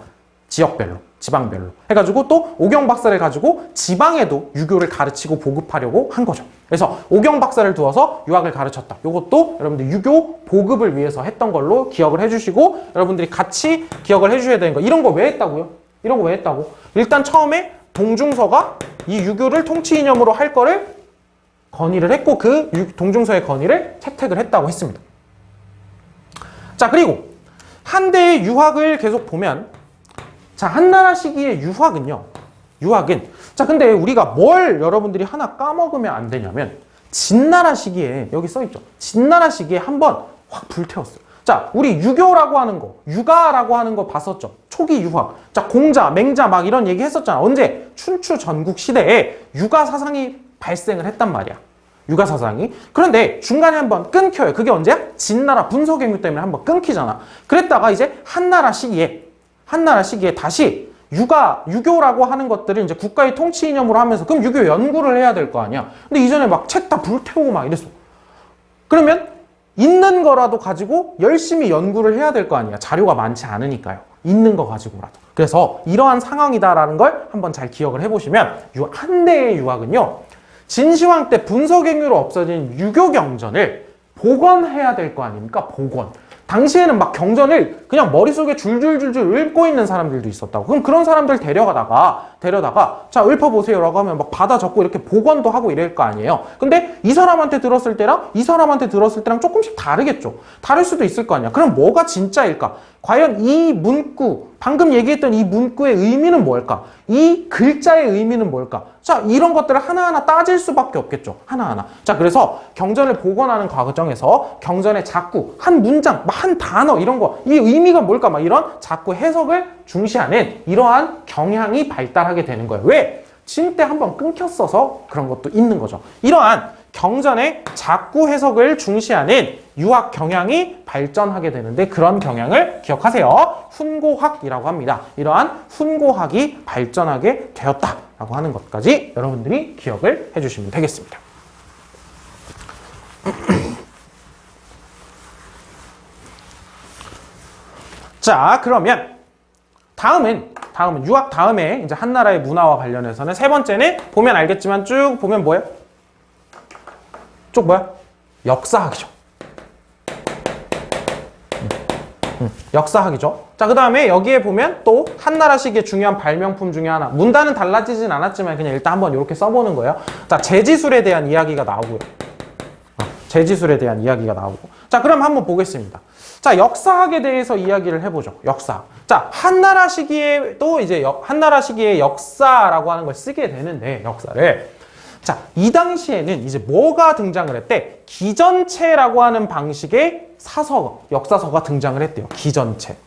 지역별로, 지방별로. 해가지고 또 오경 박사를 가지고 지방에도 유교를 가르치고 보급하려고 한 거죠. 그래서 오경 박사를 두어서 유학을 가르쳤다. 이것도 여러분들 유교 보급을 위해서 했던 걸로 기억을 해주시고 여러분들이 같이 기억을 해주셔야 되는 거. 이런 거 왜 했다고요? 이런 거 왜 했다고? 일단 처음에 동중서가 이 유교를 통치 이념으로 할 거를 건의를 했고 그 동중서의 건의를 채택을 했다고 했습니다. 자, 그리고 한대의 유학을 계속 보면 자, 한나라 시기의 유학은 자, 근데 우리가 뭘 여러분들이 하나 까먹으면 안 되냐면 진나라 시기에 여기 써있죠. 진나라 시기에 한번 확 불태웠어요. 자, 우리 유교라고 하는 거, 유가라고 하는 거 봤었죠. 초기 유학. 자, 공자, 맹자 막 이런 얘기 했었잖아. 언제? 춘추 전국 시대에 유가 사상이 발생을 했단 말이야. 유가 사상이. 그런데 중간에 한번 끊겨요. 그게 언제야? 진나라 분서경유 때문에 한번 끊기잖아. 그랬다가 이제 한나라 시기에 다시 유교라고 하는 것들을 이제 국가의 통치 이념으로 하면서 그럼 유교 연구를 해야 될 거 아니야. 근데 이전에 막 책 다 불태우고 막 이랬어. 그러면 있는 거라도 가지고 열심히 연구를 해야 될 거 아니야. 자료가 많지 않으니까요. 있는 거 가지고라도. 그래서 이러한 상황이다라는 걸 한번 잘 기억을 해보시면 한대의 유학은요. 진시황 때 분서경유로 없어진 유교 경전을 복원해야 될 거 아닙니까? 복원. 당시에는 막 경전을 그냥 머릿속에 줄줄줄줄 읊고 있는 사람들도 있었다고. 그럼 그런 사람들 데려다가 자, 읊어보세요라고 하면 막 받아 적고 이렇게 복원도 하고 이럴 거 아니에요. 근데 이 사람한테 들었을 때랑 이 사람한테 들었을 때랑 조금씩 다르겠죠. 다를 수도 있을 거 아니야. 그럼 뭐가 진짜일까? 과연 이 문구, 방금 얘기했던 이 문구의 의미는 뭘까? 이 글자의 의미는 뭘까? 자, 이런 것들을 하나하나 따질 수밖에 없겠죠. 하나하나. 자, 그래서 경전을 복원하는 과정에서 경전의 자꾸, 한 문장, 한 단어 이런 거, 이 의미가 뭘까? 막 이런 자꾸 해석을 중시하는 이러한 경향이 발달하게 되는 거예요. 왜? 진 때 한번 끊겼어서 그런 것도 있는 거죠. 이러한 경전의 자꾸 해석을 중시하는 유학 경향이 발전하게 되는데 그런 경향을 기억하세요. 훈고학이라고 합니다. 이러한 훈고학이 발전하게 되었다라고 하는 것까지 여러분들이 기억을 해주시면 되겠습니다. 자, 그러면 다음은 유학 다음에 이제 한나라의 문화와 관련해서는 세 번째는 보면 알겠지만 쭉 보면 뭐예요? 쭉 뭐야? 역사학이죠. 역사학이죠. 자, 그 다음에 여기에 보면 또 한나라 시기의 중요한 발명품 중에 하나. 문단은 달라지진 않았지만 그냥 일단 한번 이렇게 써보는 거예요. 자, 제지술에 대한 이야기가 나오고요. 제지술에 대한 이야기가 나오고. 자, 그럼 한번 보겠습니다. 자, 역사학에 대해서 이야기를 해보죠. 역사학. 자, 한나라 시기에도 이제 한나라 시기의 역사라고 하는 걸 쓰게 되는데, 역사를. 자, 이 당시에는 이제 뭐가 등장을 했대? 기전체라고 하는 방식의 역사서가 등장을 했대요. 기전체.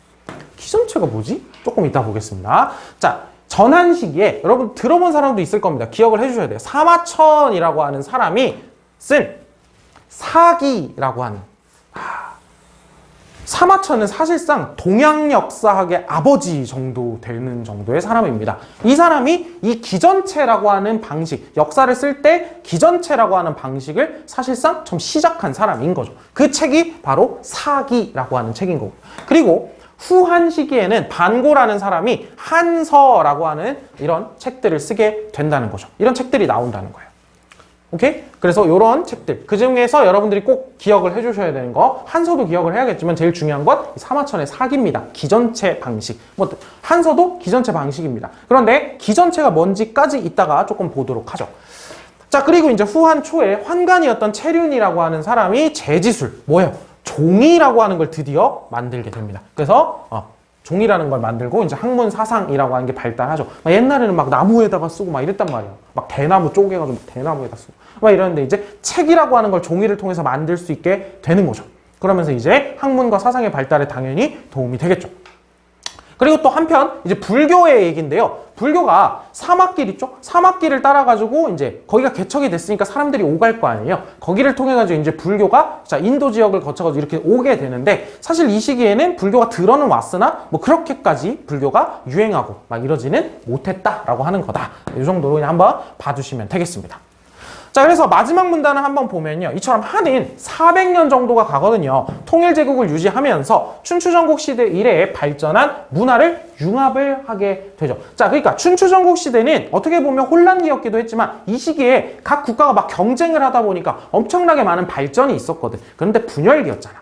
기전체가 뭐지? 조금 이따 보겠습니다. 자, 전한 시기에 여러분 들어본 사람도 있을 겁니다. 기억을 해주셔야 돼요. 사마천이라고 하는 사람이 쓴 사기라고 하는 사마천은 사실상 동양 역사학의 아버지 정도 되는 정도의 사람입니다. 이 사람이 이 기전체라고 하는 방식, 역사를 쓸 때 기전체라고 하는 방식을 사실상 처음 시작한 사람인 거죠. 그 책이 바로 사기라고 하는 책인 거고. 그리고 후한 시기에는 반고라는 사람이 한서라고 하는 이런 책들을 쓰게 된다는 거죠. 이런 책들이 나온다는 거예요. 오케이? 그래서 이런 책들. 그 중에서 여러분들이 꼭 기억을 해주셔야 되는 거. 한서도 기억을 해야겠지만 제일 중요한 건 사마천의 사기입니다. 기전체 방식. 뭐, 한서도 기전체 방식입니다. 그런데 기전체가 뭔지까지 이따가 조금 보도록 하죠. 자, 그리고 이제 후한 초에 환관이었던 체륜이라고 하는 사람이 제지술. 뭐예요? 종이라고 하는 걸 드디어 만들게 됩니다. 그래서, 종이라는 걸 만들고 이제 학문 사상이라고 하는 게 발달하죠. 옛날에는 막 나무에다가 쓰고 막 이랬단 말이에요. 막 대나무 쪼개가지고 대나무에다 쓰고 막 이러는데 이제 책이라고 하는 걸 종이를 통해서 만들 수 있게 되는 거죠. 그러면서 이제 학문과 사상의 발달에 당연히 도움이 되겠죠. 그리고 또 한편 이제 불교의 얘기인데요. 불교가 사막길 있죠? 사막길을 따라가지고 이제 거기가 개척이 됐으니까 사람들이 오갈 거 아니에요. 거기를 통해가지고 이제 불교가 자 인도 지역을 거쳐가지고 이렇게 오게 되는데 사실 이 시기에는 불교가 들어는 왔으나 뭐 그렇게까지 불교가 유행하고 막 이러지는 못했다라고 하는 거다. 이 정도로 그냥 한번 봐주시면 되겠습니다. 자, 그래서 마지막 문단을 한번 보면요. 이처럼 한은 400년 정도가 가거든요. 통일제국을 유지하면서 춘추전국 시대 이래에 발전한 문화를 융합을 하게 되죠. 자, 그러니까 춘추전국 시대는 어떻게 보면 혼란기였기도 했지만 이 시기에 각 국가가 막 경쟁을 하다 보니까 엄청나게 많은 발전이 있었거든. 그런데 분열기였잖아.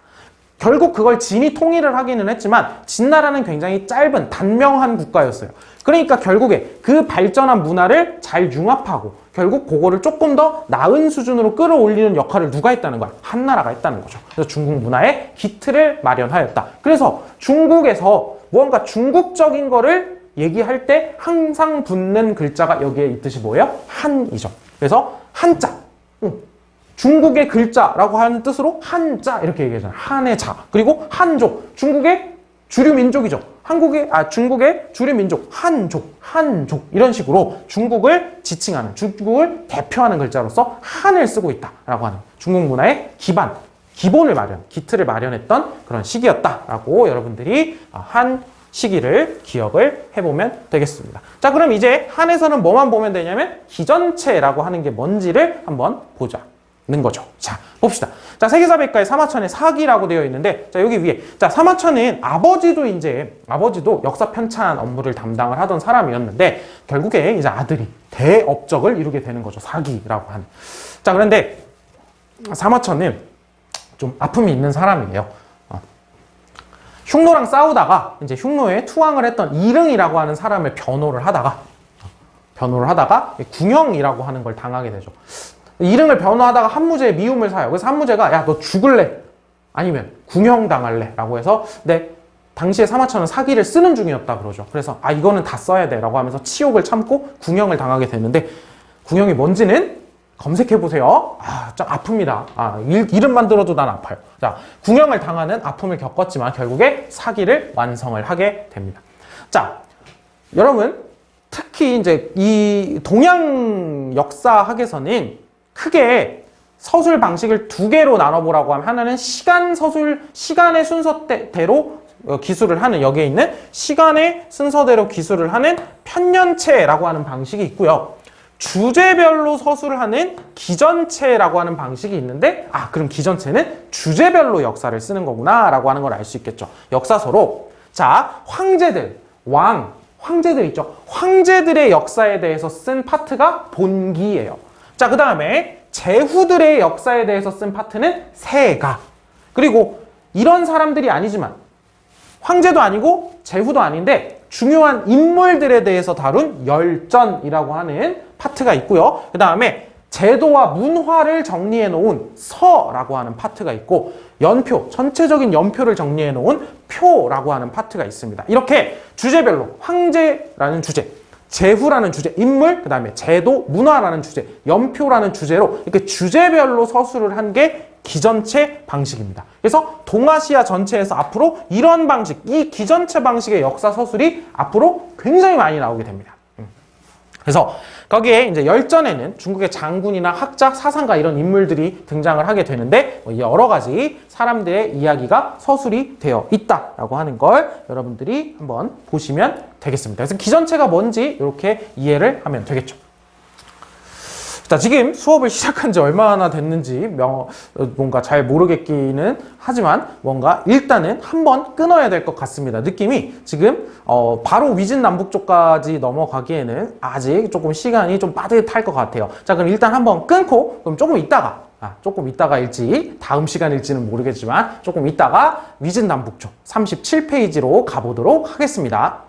결국 그걸 진이 통일을 하기는 했지만 진나라는 굉장히 짧은 단명한 국가였어요. 그러니까 결국에 그 발전한 문화를 잘 융합하고 결국 그거를 조금 더 나은 수준으로 끌어올리는 역할을 누가 했다는 거야? 한나라가 했다는 거죠. 그래서 중국 문화의 기틀을 마련하였다. 그래서 중국에서 무언가 중국적인 거를 얘기할 때 항상 붙는 글자가 여기에 있듯이 뭐예요? 한이죠. 그래서 한자. 중국의 글자라고 하는 뜻으로 한자 이렇게 얘기하잖아요. 한의 자. 그리고 한족. 중국의 주류 민족이죠. 중국의 주류 민족. 한족. 이런 식으로 중국을 지칭하는, 중국을 대표하는 글자로서 한을 쓰고 있다라고 하는 중국 문화의 기틀을 마련했던 그런 시기였다라고 여러분들이 한 시기를 기억을 해보면 되겠습니다. 자, 그럼 이제 한에서는 뭐만 보면 되냐면 기전체라고 하는 게 뭔지를 한번 보자는 거죠. 자, 봅시다. 자, 세계사백과의 사마천의 사기라고 되어 있는데, 자, 여기 위에. 자, 사마천은 아버지도 역사 편찬 업무를 담당을 하던 사람이었는데, 결국에 이제 아들이 대업적을 이루게 되는 거죠. 사기라고 하는. 자, 그런데 사마천은 좀 아픔이 있는 사람이에요. 흉노랑 싸우다가 이제 흉노에 투항을 했던 이릉이라고 하는 사람을 변호를 하다가 궁형이라고 하는 걸 당하게 되죠. 이릉을 변호하다가 한무제의 미움을 사요. 그래서 한무제가 야, 너 죽을래? 아니면 궁형 당할래? 라고 해서 당시에 사마천은 사기를 쓰는 중이었다 그러죠. 그래서 이거는 다 써야 돼 라고 하면서 치욕을 참고 궁형을 당하게 되는데 궁형이 뭔지는 검색해보세요. 좀 아픕니다. 이름만 들어도 난 아파요. 자, 궁형을 당하는 아픔을 겪었지만 결국에 사기를 완성을 하게 됩니다. 자, 여러분, 특히 이제 이 동양 역사학에서는 크게 서술 방식을 두 개로 나눠보라고 하면 하나는 시간의 순서대로 기술을 하는, 여기에 있는 시간의 순서대로 기술을 하는 편년체라고 하는 방식이 있고요. 주제별로 서술을 하는 기전체라고 하는 방식이 있는데 그럼 기전체는 주제별로 역사를 쓰는 거구나 라고 하는 걸 알 수 있겠죠. 역사서로 자, 황제들 있죠. 황제들의 역사에 대해서 쓴 파트가 본기예요. 자, 그 다음에 제후들의 역사에 대해서 쓴 파트는 세가. 그리고 이런 사람들이 아니지만 황제도 아니고 제후도 아닌데 중요한 인물들에 대해서 다룬 열전이라고 하는 파트가 있고요. 그 다음에 제도와 문화를 정리해 놓은 서라고 하는 파트가 있고 연표, 전체적인 연표를 정리해 놓은 표라고 하는 파트가 있습니다. 이렇게 주제별로 황제라는 주제, 제후라는 주제, 인물, 그 다음에 제도, 문화라는 주제, 연표라는 주제로 이렇게 주제별로 서술을 한 게 기전체 방식입니다. 그래서 동아시아 전체에서 앞으로 이런 방식, 이 기전체 방식의 역사 서술이 앞으로 굉장히 많이 나오게 됩니다. 그래서 거기에 이제 열전에는 중국의 장군이나 학자, 사상가 이런 인물들이 등장을 하게 되는데 여러 가지 사람들의 이야기가 서술이 되어 있다라고 하는 걸 여러분들이 한번 보시면 되겠습니다. 그래서 기전체가 뭔지 이렇게 이해를 하면 되겠죠. 자, 지금 수업을 시작한 지 얼마나 됐는지 뭔가 잘 모르겠기는 하지만 뭔가 일단은 한번 끊어야 될 것 같습니다. 느낌이 지금 바로 위진 남북 쪽까지 넘어가기에는 아직 조금 시간이 좀 빠듯할 것 같아요. 자, 그럼 일단 한번 끊고 그럼 조금 이따가일지 다음 시간일지는 모르겠지만 조금 이따가 위진 남북 쪽 37페이지로 가보도록 하겠습니다.